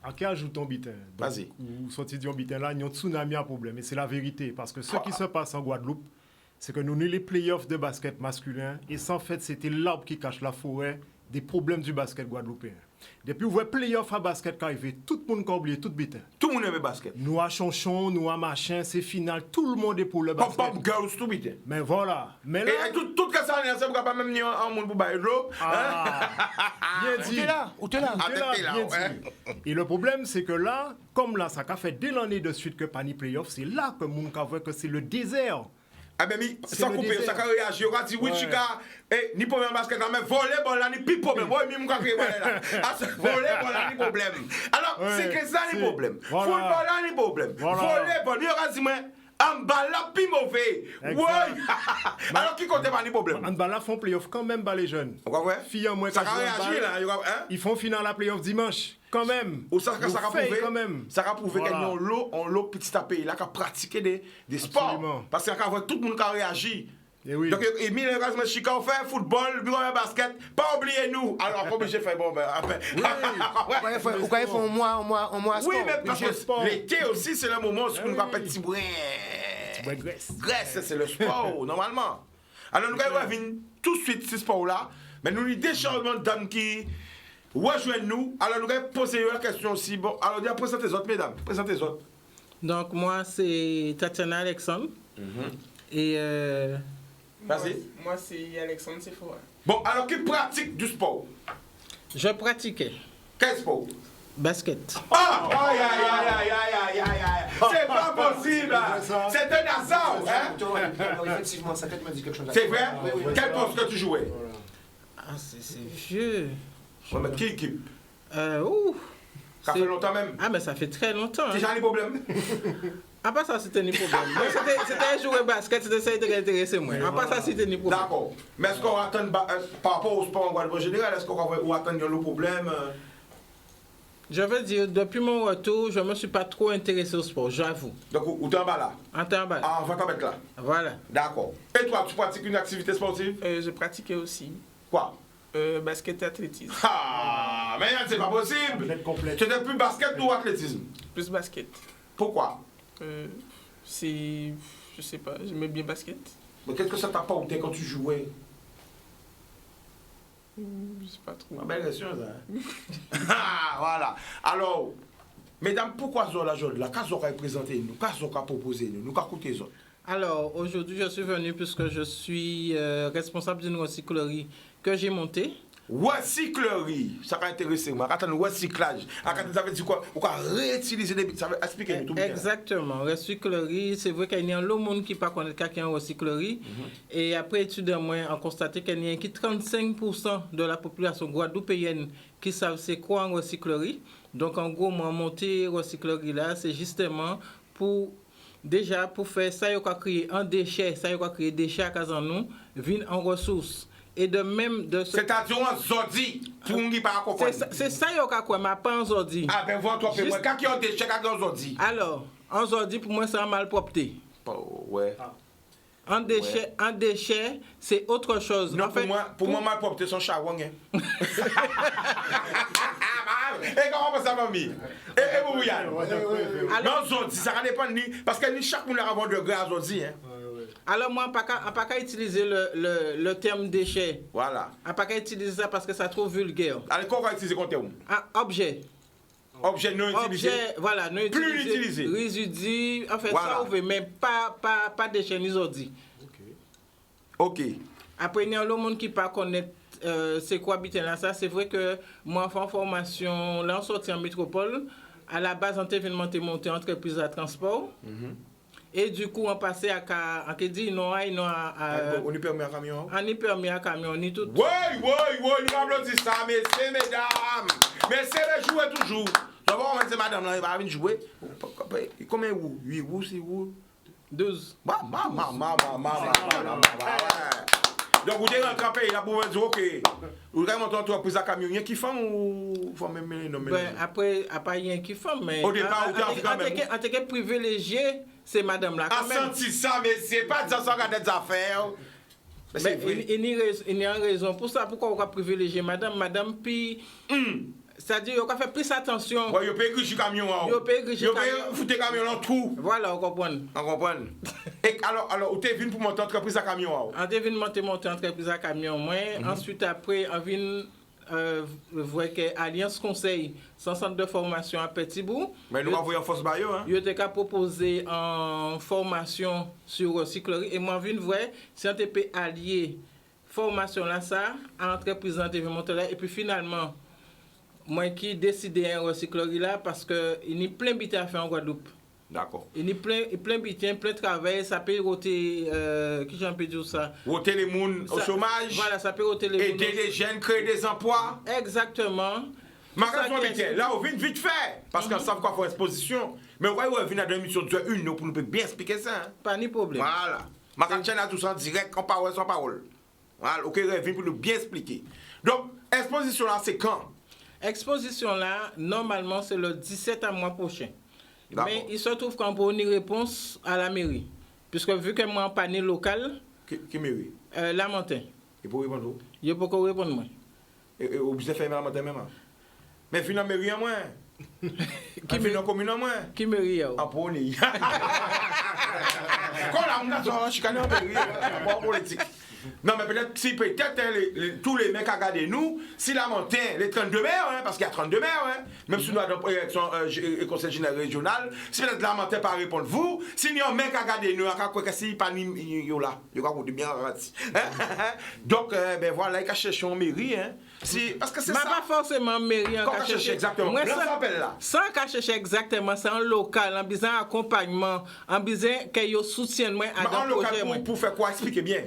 À qui ajoute ton bitin? Vas-y. Ou sorti du bitin là, il y a un tsunami à problème. Et c'est la vérité. Parce que ce qui se passe en Guadeloupe, c'est que nous avons les playoffs de basket masculin et ça, en fait, c'était l'arbre qui cache la forêt des problèmes du basket guadeloupéen. Depuis vous voyez playoffs à basket qui arrivé, tout le monde a oublié, tout bête. Tout le monde aime basket. Nous à Chonchon, nous à machin, c'est final, tout le monde est pour le basket. Pop, girls, tout bête. Mais voilà. Mais là... Et tout que ça, on ne peut pas même venir en monde pour bailler de l'eau. Bien dit. Où t'es là? Bien dit. Et le problème, c'est que là, comme là, ça a fait dès l'année de suite que Pani Playoff, c'est là que mon cas voit que c'est le désert. Ah ben, sans couper, ça a réagi. On a dit, oui, Chica, ni problème basket, mais volleyball là, ni plus problème. Oui, mais mon créé là. Volleyball là, ni problème. Alors, c'est que ça, ni problème. Football là, ni problème. Volleyball, il y aura dit, moi, en bas là, plus mauvais. Oui. Alors, qui compte pas ni problème? En bas là, font playoff quand même, les jeunes. Ouais. Filles en moins, ça a réagi là. Ils font finale la playoff dimanche. Quand même. Ou ça a prouvé quand même. Ça a prouvé qu'il y a l'eau petit à pays là qui a pratiqué des sports. Parce qu'il y a tout le monde qui a réagi. Et oui. Donc, Emile Erasmus Chica, on fait football, basket, pas oublier nous. Alors, comme j'ai fait, bon, ben, après. Ou quand ils font un mois sport. Oui, mais parce que l'été aussi, c'est le moment où nous appelle petit brin. Graisse, c'est le sport, normalement. Alors, nous allons revenir tout de suite ce sport-là. Mais nous avons des changements d'âme qui rejoignent nous. Alors, nous allons poser la question aussi. Bon, alors, présentez les autres, mesdames. Présentez les autres. Donc, moi, c'est Tatiana Alexandre. Et. Moi, c'est Alexandre Sephora. Bon, alors, qui pratique du sport? Je pratiquais. Quel sport? Basket. Aïe. C'est pas possible. C'est un hasard. Effectivement, ça m'a dit quelque chose. C'est vrai? Quel poste que tu jouais? Ah, c'est vieux. Ouais, mais quelle équipe? Ça fait longtemps même. Ah, mais ça fait très longtemps. C'est jamais des problèmes. À part ça, c'était ni problème. C'était jouer basket, c'était ça qui intéressait moi. À part ça, c'était ni problème. D'accord. Mais est-ce qu'on attend, par rapport au sport en Guadeloupe général, est-ce qu'on attend le problème? Je veux dire, depuis mon retour, je ne me suis pas trop intéressé au sport, j'avoue. Donc, où t'es en bas là? En bas. Ah, on va t'en mettre là. Voilà. D'accord. Et toi, tu pratiques une activité sportive? Je pratiquais aussi. Quoi? Basket et athlétisme. Ah, mais c'est pas possible. Tu n'es plus basket ou athlétisme? Plus basket. Pourquoi? Je sais pas, j'aimais bien basket. Mais qu'est-ce que ça t'a apporté quand tu jouais? Je sais pas trop. Belle question, ça. Ah, voilà. Alors, mesdames, pourquoi Zola Jod là? Qu'est-ce qu'on a présenté nous? Qu'est-ce qu'on a proposé nous? Nous qu'à coûter les autres? Alors, aujourd'hui, je suis venu puisque je suis responsable d'une recyclerie que j'ai montée. Recyclerie, ça va intéresser moi. Quand on recyclage, ça veut dire quoi? On va réutiliser des... Ça veut expliquer tout. Exactement. Recyclerie, c'est vrai qu'il y a un lot de monde qui ne connaît pas qu'il y a une recyclerie. Et après étude, moi, on a constaté qu'il y a 35% de la population guadeloupéenne qui savent c'est quoi une recyclerie. Donc, en gros, moi, monter recyclerie là, c'est justement pour... Déjà, pour faire ça, il y a créer un déchet, ça, il y a créer des déchets à Casanou, viennent en ressources. Et de même de ce... C'est-à-dire un zodi, pour ne pas comprendre. C'est ça, il y a quoi, mais pas un zodi. Ah, ben, vois-toi, moi. Quand il y a un déchet, quand il y a un zodi. Alors, un zodi, pour moi, c'est un malpropreté. Ouais. Un déchet, c'est autre chose. Non, en fait, pour moi, malpropreté, c'est un chawang. Et comment ça, mamie? Et vous, Yann? Non, zodi, ça ne dépend ni... Parce que chaque monde a avoir de gras zodi, hein. Alors moi, on ne peut pas utiliser le terme déchet. Voilà. On ne peut pas utiliser ça parce que c'est trop vulgaire. Alors, qu'on va utiliser comme terme? Objet. Objet non utilisé. Objet, voilà, non utilisé. Plus utilisé. Résidu, en fait, voilà. Ça, on veut, mais pas déchet ni zodi. Ok. Après, il y a le monde qui ne connaît c'est quoi habiter là. Ça, c'est vrai que moi, en formation, là, on sortit en métropole. À la base, on était monté entreprise à transport. Et du coup, on passait à on y permis à camion. On y permis à camion, on y tout. Oui, nous applaudissons ça, messieurs, mesdames. Messieurs, jouez toujours. D'abord, c'est madame, là, il va venir jouer. Combien vous? 8 vous, 6 vous? 12. Donc, vous êtes rentré en pays, là, pour vous dire, ok, vous avez monté entreprise à camion, il y a qui font ou faut même nommer? Après, il y a qui font, mais. Au départ, vous êtes quand même. En tant que privilégié, c'est madame là. Ah, senti ça, mais c'est pas dire ça, regarder des affaires. Mais il y a une raison pour ça. Pourquoi on va privilégier madame? Madame, puis. C'est-à-dire, il faut faire plus attention. Ouais, il peut écrire sur camion. Il peut écrire sur camion. Il peut foutre camion dans le trou. Voilà, on comprend. On comprend. Et alors, où t'es venu pour monter entreprise à camion? On est venu monter entreprise à camion. Moi, ensuite, après, on vient voir que Alliance Conseil, son centre de formation à Petit-Bout. Mais nous avons en force Bayo. Il a été proposé en formation sur recyclerie. Et moi, je viens voir si on peut allier formation là, ça, à entreprise en TV Montelet. Et puis finalement, moi qui ai décidé en recyclerie là parce qu'il y a plein de bêtises à faire en Guadeloupe. D'accord. Il y a plein de bêtises, plein de travail, ça peut roter, qui j'en peux dire ça? Roter les gens au chômage. Voilà, ça peut roter les gens. Aider les jeunes, créer des emplois. Exactement. Ma question est là, on vient vite fait, parce qu'on sait quoi faire exposition. Mais ouais, on vient à une émission de une pour nous bien expliquer ça. Pas de problème. Voilà. Ma question a tout ça en direct, en parole sans parole. Voilà, ok, on vient pour nous bien expliquer. Donc, exposition là, c'est quand? Exposition là, normalement, c'est le 17 à mois prochain. Mais il se trouve qu'on peut une réponse à la mairie. Puisque vu que moi, en panier local. Qui mairie? La montagne. Et pour répondre où? Il peut pas répondre moi. Et vous avez fait la montagne même? Mais fin en mairie en moins. Qui fin en commune en moins. Qui mairie? En pony. Quand la on a chicané en mairie, en politique. Non, mais peut-être si tous les mecs à regarder nous, si la montagne, les 32 maires, hein, parce qu'il y a 32 maires, hein, même si nous avons une conseil général régional, si peut-être la montagne pas répondre vous, si nous avons un mec à regarder nous, à quoi que si pas ni là, il va compter bien. Donc, ben voilà, il a cherché en mairie, hein. Parce que c'est ça. Pas forcément mairie en cas chercher exactement. Moi, ça s'appelle là. Sans cas chercher exactement, c'est en local, en besoin accompagnement, en besoin que soutienne moi à dans le projet. Pour faire quoi? Expliquez bien.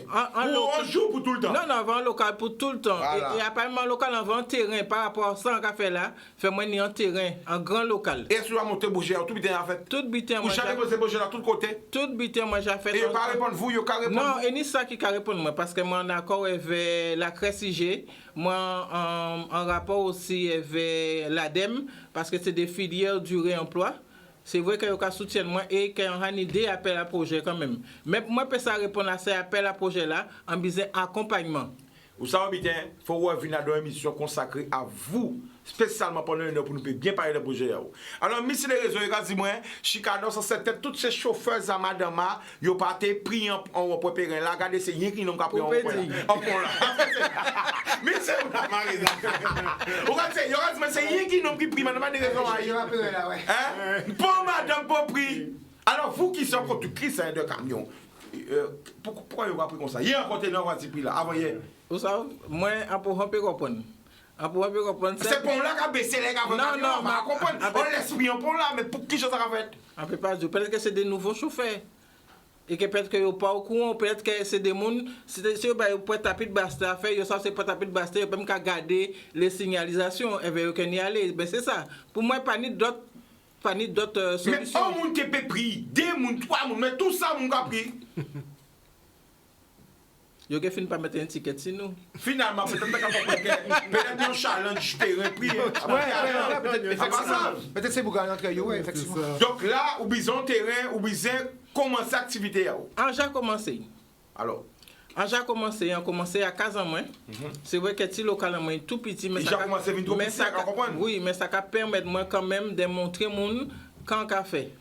Un jour pour tout le temps. Non, on va en local pour tout le temps. Voilà. Et apparemment, local, on va en terrain par rapport à ça qu'on fait là, fait-moi ni en terrain, en grand local. Et sur la montée bouger, tout bitin en fait. Tout bitin, moi. Vous avez posé bouger à tous côtés. Tout bitin, moi, j'ai fait. Et vous ne répondre vous, vous ne répondre. Non, et ni ça qui répondre moi, parce que moi, en accord avec la CRESIG, moi, en rapport aussi avec l'ADEME, parce que c'est des filières du réemploi. C'est vrai qu'il y a un soutien moi et qu'il y a une idée appel à projet quand même. Mais moi, je peux ça répondre à ces appels à projet là en disant accompagnement. Vous savez bien, il faut revenir dans une émission consacrée à vous, spécialement pendant une heure pour nous bien parler de projet. Alors, si les réseaux, ils moi, Chicago, ça c'est tous ces chauffeurs à madame, ils ont pas été pris en préparé là, regardez, c'est rien qui n'ont pas pris en point là. Mais c'est où la marée là? C'est rien qui n'ont pris, madame, des raisons là, ouais. Pour madame, pour pris. Alors, vous qui sont contre Christ de camion, pourquoi ils n'ont pas pris comme ça? Il y a un conteneur qui a pris là, avant hier. Vous savez, moi, pour un peu comprendre. C'est pour là qu'a baissé les gars. Non, on va comprendre. On laisse bien pour là, mais pour qui chose ça va faire? On peut pas dire. Peut-être que c'est des nouveaux chauffeurs. Et que peut-être qu'ils ne sont pas au courant, peut-être que c'est des gens, si vous pouvez taper de bastet à faire, vous savez, c'est pas taper de bastet, vous pouvez même garder les signalisations, et vous pouvez y aller. Ben c'est ça. Pour moi, pas ni d'autres solutions. Mais un monde qui est pris, 2 monde, 3 monde, mais tout ça, on a pris. Yo que fin pas mettre un ticket sur nous. Finalement, peut-être un challenge terrain pris. Peut-être c'est pour gagner entre eux, effectivement. Donc là, ou besoin terrain, ou besoin commencer l'activité. J'ai commencé. Alors? J'ai commencé, on a commencé à 15 ans. C'est vrai que c'est local est tout petit. Mais ça a commencé à venir tout petit, oui, mais ça permet moi quand même de montrer mon quand on a fait.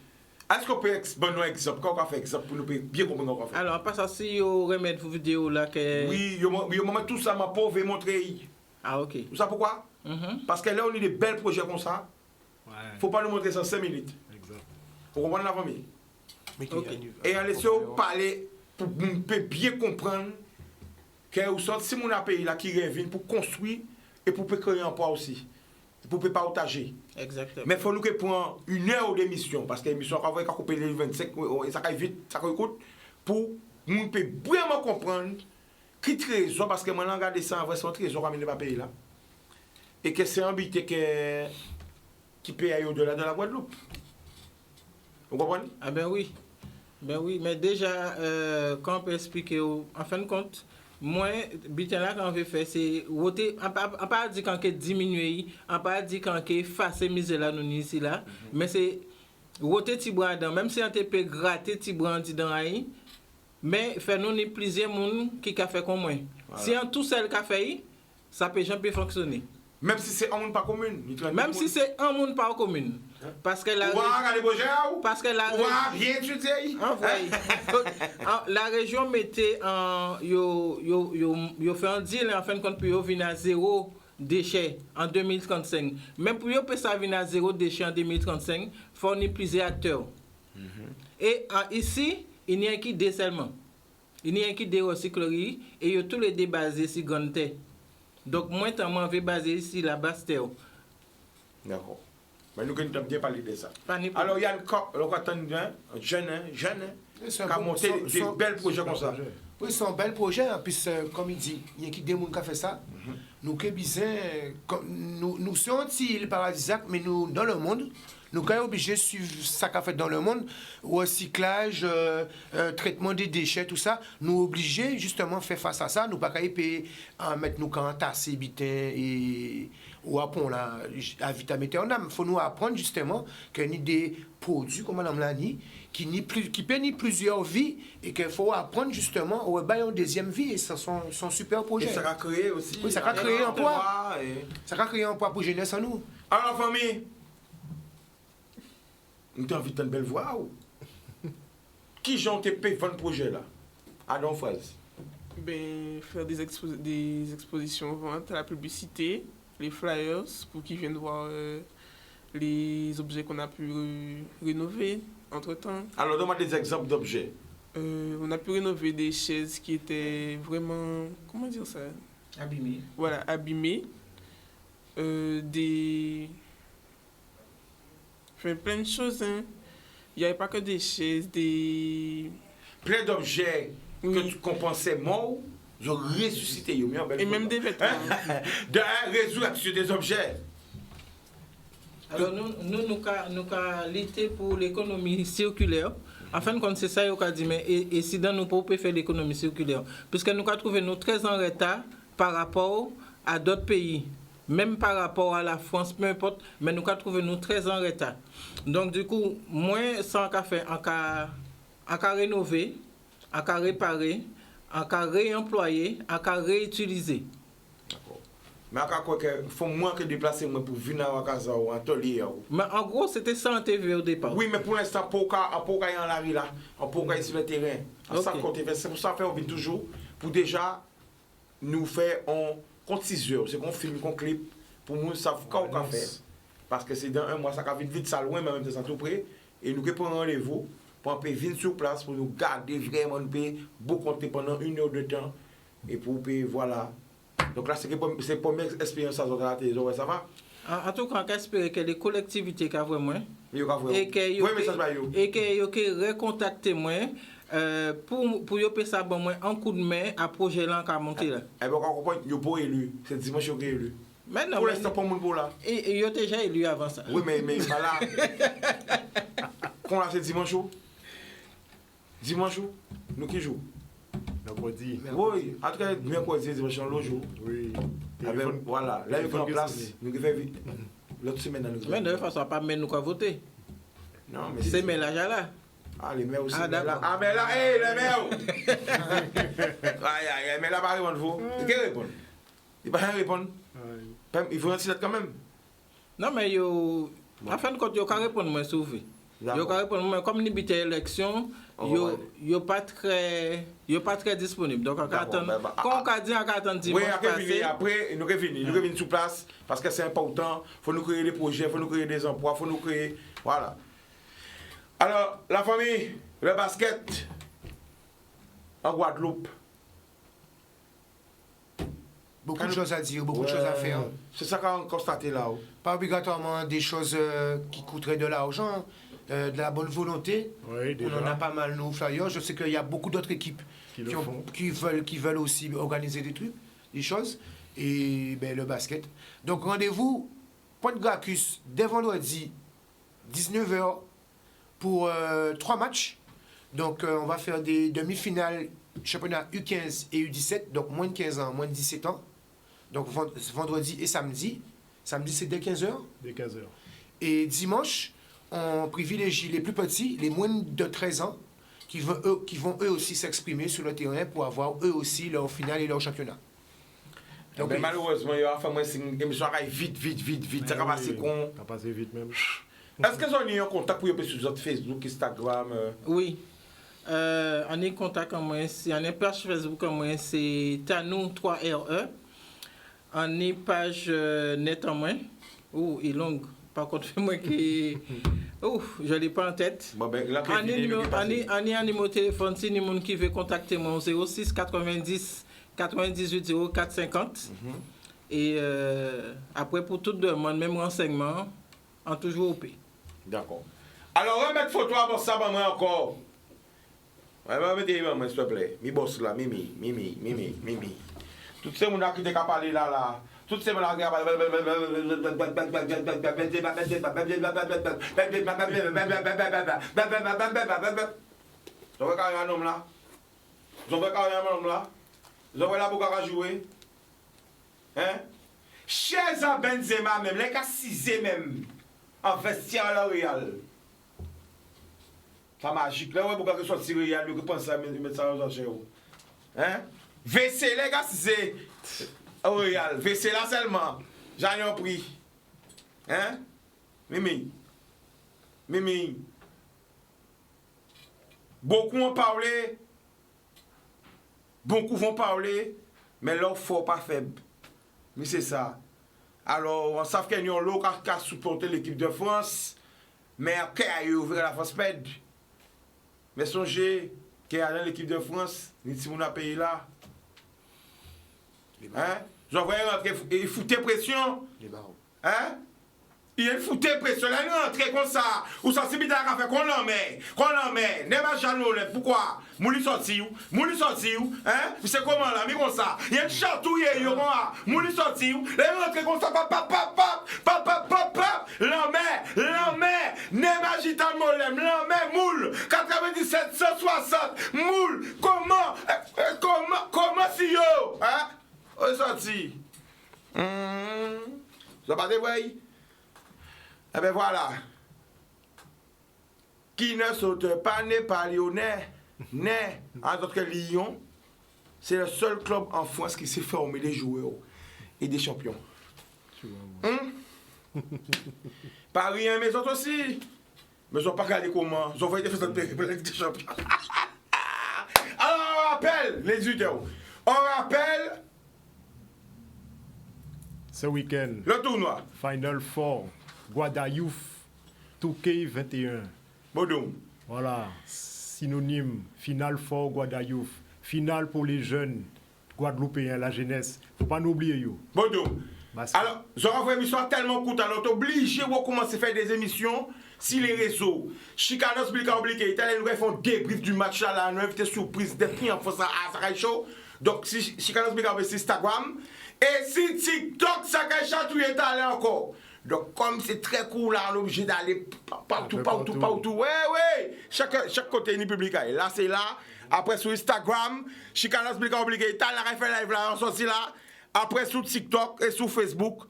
Est-ce qu'on peut donner un exemple? Quand on fait exemple pour nous bien comprendre qu'on fait? Alors, on passe aussi au remède pour vidéo là que... Oui, il moment tout ça, ma pauvre, montrer. Ah, ok. Vous savez pourquoi? Parce que là, on a des belles projets comme ça. Il ne faut pas nous montrer ça en 5 minutes. Exact. Vous comprenez la famille? Okay. Et on laisse parler pour nous bien comprendre que si mon pays là qui revient pour construire et pour créer un emploi aussi. Pour ne pas partager. Exactement. Mais il faut nous prendre 1 heure d'émission, parce que l'émission va couper les 25, ça va vite, ça va coûter, pour nous vraiment comprendre qui trésor, parce que moi, je regarde ça, en vrai, c'est un trésor à le pays là. Et que c'est un habité qui peut aller au-delà de la Guadeloupe. Vous comprenez? Ah ben oui. Mais déjà, quand on peut expliquer, en fin de compte, moi, là, quand on veut faire, c'est voter. On ne pas dire qu'on peut diminuer, on ne pas dire qu'on peut effacer misère là, nous ici là, mais c'est voter Tibran dedans, même si on peut gratter Tibran dedans, mais faire nous plusieurs personnes qui ont fait comme moi. Si on tout seul qui a fait, ça peut jamais fonctionner. Même si c'est un monde pas commune. Même si c'est un monde par commune. Parce que la la région mettait yo fait un deal en fin de compte pour yo venir à zéro déchet en 2035. Même pour yo peut ça venir à zéro déchet en 2035, fournir plusieurs acteurs. Et ici, il n'y a qu'un désellement. Il n'y a qu'un des recycleries et yo tous les débasés sur Gante. Donc, moi, je vais baser ici la Bastille. D'accord. Mais nous avons bien parlé de ça. Alors, il y a un jeune qui a monté des belles projets comme ça. Oui, c'est un bel projet. En plus, comme il dit, il y a qui des gens qui ont fait ça. Nous, nous sommes île paradisiaque, mais nous, dans le monde, nous sommes obligés de suivre ça qu'a fait dans le monde, recyclage, traitement des déchets, tout ça. Nous sommes obligés justement de faire face à ça. Nous ne pouvons pas payer en mettre nous quand tasser, bitin et ou apprendre la vitamine. Il faut nous apprendre justement qu'il y a des produits, comme Mme l'a dit, qui peignent plusieurs vies et qu'il faut apprendre justement au bail en deuxième vie. Et ça sont super projets. Et ça va créer aussi. Oui, ça va créer un emploi. Ça va créer un emploi pour jeunesse en nous. Alors, famille, nous t'avons envie de une belle voix ou? Qui j'en t'ai payé 20 projets là? À Donfaz. Ben, faire des expositions vente à la publicité, les flyers pour qu'ils viennent voir les objets qu'on a pu rénover entre-temps. Alors, donne-moi des exemples d'objets. On a pu rénover des chaises qui étaient vraiment, comment dire ça? Abîmées. Voilà, abîmées. Enfin, plein de choses, hein. Il n'y avait pas que des chaises, des... Plein d'objets qu'on pensait morts, ils ont ressuscité. Et même des vêtements. De résurrection des objets. Alors, nous avons lutter pour l'économie circulaire. En fin de compte, c'est ça qu'on a dit, mais et si dans nous pouvons faire l'économie circulaire. Puisque nous avons trouvé nous très en retard par rapport à d'autres pays. Même par rapport à la France, peu importe, mais nous avons trouvé nous très en retard. Donc, du coup, moi, ça on fait, on a rénover, on a réparer, on a réemployer, on a réutiliser. D'accord. Mais il faut moins que déplacer moi pour venir à Casa ou à Tolier. Mais en gros, c'était ça en TV au départ. Oui, mais pour l'instant, pour qu'il y ait en la rue là, pour qu'il y ait sur le terrain. C'est pour ça qu'on vient toujours, pour déjà nous faire en compte 6 heures. C'est qu'on filme, qu'on clip, pour nous savoir qu'on va faire. Parce que c'est dans un mois, ça va vite ça loin, mais même temps, tout près. Et nous prenons rendez-vous pour venir sur place, pour nous garder vraiment, nous payer beaucoup compter pendant 1 heure de temps. Et pour payer, voilà. Donc là, c'est la première expérience à la télévision, ça va? En tout cas, j'espère que les collectivités qui ont vraiment et qu'ils recontactent moi pour yo ça bon moi un coup de main à projet là qui a monté là. Eh ben on comprend yo pas élu, c'est dimanche qui est élu. Mais non, pour l'instant pas monde pour là. Et yo déjà élu avant ça. Oui mais pas là. Quand là c'est dimanche. Dimanche nous qui joue. Mercredi. Oui, en tout cas mercredi dimanche le jour. Oui. Voilà, là il faut en place, nous qui fait vite. L'autre semaine nous. Mais de toute façon pas même nous quoi voter. Non mais c'est mais là là. Ah, les mères aussi. Ah, mais là, hé, les mères! Aïe, mais là, pas répondre, vous. Qui répond? Il va rien répondre. Il faut un silence quand même. Non, mais yo. En fin de compte, yo pas répondre moi souvent. Yo pas répondre moi comme ni bité élection, yo pas très disponible. Donc on attend. Quand on dit on attend dimanche. Oui, après nous revenons sur place parce que c'est important. Faut nous créer des projets, faut nous créer des emplois, faut nous créer voilà. Alors, la famille, le basket en Guadeloupe. Beaucoup de choses à dire, beaucoup de choses à faire. C'est ça qu'on a constaté là. Pas obligatoirement des choses qui coûteraient de l'argent, de la bonne volonté. Oui, on en a pas mal, nous, Flyers. Je sais qu'il y a beaucoup d'autres équipes qui veulent aussi organiser des trucs, des choses. Et ben, le basket. Donc, rendez-vous, Pointe Gracchus, dès vendredi, 19h. Pour 3 matchs. Donc, on va faire des demi-finales championnat U15 et U17, donc moins de 15 ans, moins de 17 ans. Donc, vendredi et samedi. Samedi, c'est dès 15h. Dès 15h. Et dimanche, on privilégie les plus petits, les moins de 13 ans, qui vont eux aussi s'exprimer sur le terrain pour avoir eux aussi leur finale et leur championnat. Mais malheureusement, il y a fait moi une émission vite. Ça va passer con. Ça va passer vite même. Est-ce que vous avez un contact pour sur Facebook, Instagram? Oui. On est en contact en moi, on est page Facebook en moi, c'est Tanou 3RE. On est page net en moi. Oh, il est longue. Par contre, moi qui. Oh, je ne l'ai pas en tête. Bon, ben, là, on est un numéro de téléphone, si les gens qui veulent contacter moi, 06 90 98 04 50. Et après, pour toute demande, même renseignement, on toujours au P. D'accord. Alors, remettre photo avant ça, moi encore. Ouais, mettez-moi, s'il te plaît. Mi boss là, Mimi. Toutes ces gens qui ont parlé là. Toutes ces gens qui ont parlé. Vous avez un homme là? Vous avez un homme là? Vous avez la bouca à jouer? Hein? Chez à Benzema même, les gars 6 même. En vestiaire à L'Oréal. C'est magique. Là, pourquoi que soit L'Oréal, nous pensons à mettre ça dans chez vous. Hein? WC, les gars, c'est L'Oréal. WC là seulement. J'en ai un prix. Hein? Mimi. Beaucoup ont parlé. Beaucoup vont parler. Mais leur faut pas faible. Mais c'est ça. Alors, on sait qu'il y a un lot qui a supporté l'équipe de France, mais qui a ouvert la France pède. Mais songez qu'il y a dans l'équipe de France, si on a payé là. Hein? J'en vois rentrer, il foutait pression. Hein? Il foutait pression. Là, il rentre comme ça. Ou sensibilité à faire qu'on l'emmène. N'est pas jamais pourquoi? Mouli sorti où? Hein? C'est comment là? Mais comme ça. Il y a un chatouille, Mouli sorti où? Là, il rentre comme ça. Pap. L'emmène. N'est pas gita molem. L'emmène moule. 97, 160. Moule. Comment si yo? Hein? On est sorti. Ça pas des voyez? Eh bien voilà. Qui ne saute pas n'est pas lyonnais. Né en tant que Lyon, c'est le seul club en France qui s'est formé des joueurs et des champions. Paris, mais autres aussi. Mais ils n'ont pas regardé comment. Ils ont fait des champions. Alors on rappelle, les auditeurs. Ce week-end. Le tournoi. Final Four. Guadayouf. Touquet 21. Bodum. Voilà. Synonyme. Final Four Guadayouf. Finale pour les jeunes Guadeloupéens, la jeunesse. Faut pas nous oublier. Bodum. Alors, j'aurais fait une émission tellement courte. Alors, t'es obligé de commencer à faire des émissions sur les réseaux. Chicanos Blika obligé. Ils nous font débrief du match là. Nous invité surprise depuis en France à Sakai Show. Donc, si Chicanos Blika c'est Instagram. Et si TikTok, Sakai Show, tout est allé encore. Donc, comme c'est très cool, là, on est obligé d'aller partout. Ouais. Chaque côté est public. Là, c'est là. Après, sur Instagram, Chicanos Blika obligé. T'as la refait live là, on sorti là. Après, sur TikTok et sur Facebook.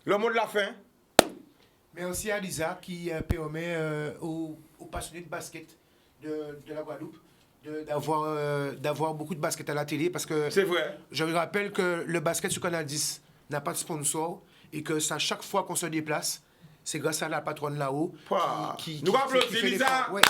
Le mot de la fin. Merci à Lisa qui permet aux passionnés de basket de la Guadeloupe d'avoir beaucoup de basket à la télé parce que c'est vrai. Je me rappelle que le basket sur Canal 10 n'a pas de sponsor et que ça, chaque fois qu'on se déplace, c'est grâce à la patronne là-haut qui nous applaudissons Lisa. Ouais.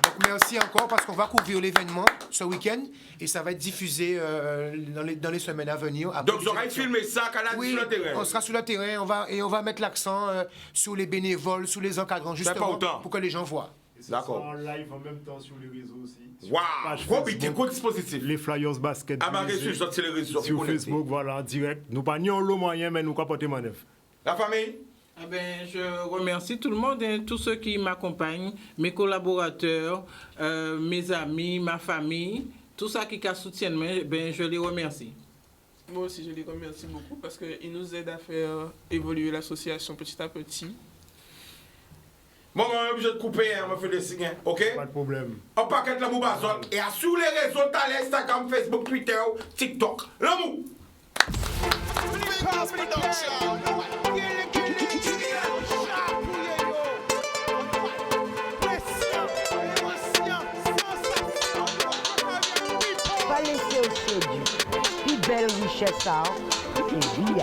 Donc merci encore parce qu'on va couvrir l'événement ce week-end et ça va être diffusé dans les semaines à venir. Donc vous aurez filmé ça Canal 10 sur le terrain. On sera sur le terrain, on va mettre l'accent sur les bénévoles, sur les encadrants justement pour que les gens voient. D'accord. En live en même temps sur les réseaux aussi. Waouh! Gros dispositif. Les Flyers Basket. Sur les réseaux. Sur Facebook, voilà, direct. Nous pas ni le moyen, mais nous capoter manœuvre. La famille? Eh ben, je remercie tout le monde, tous ceux qui m'accompagnent, mes collaborateurs, mes amis, ma famille, tout ça qui soutiennent, ben, je les remercie. Moi aussi, je les remercie beaucoup parce qu'ils nous aident à faire évoluer l'association petit à petit. Bon, on est obligé de couper, on me fait des signes, ok? Pas de problème. On paquette la boubazole et sur les réseaux, t'as Instagram, Facebook, Twitter, TikTok. L'amour! Pas laisser au chaud. belle richesse, ça, et oui,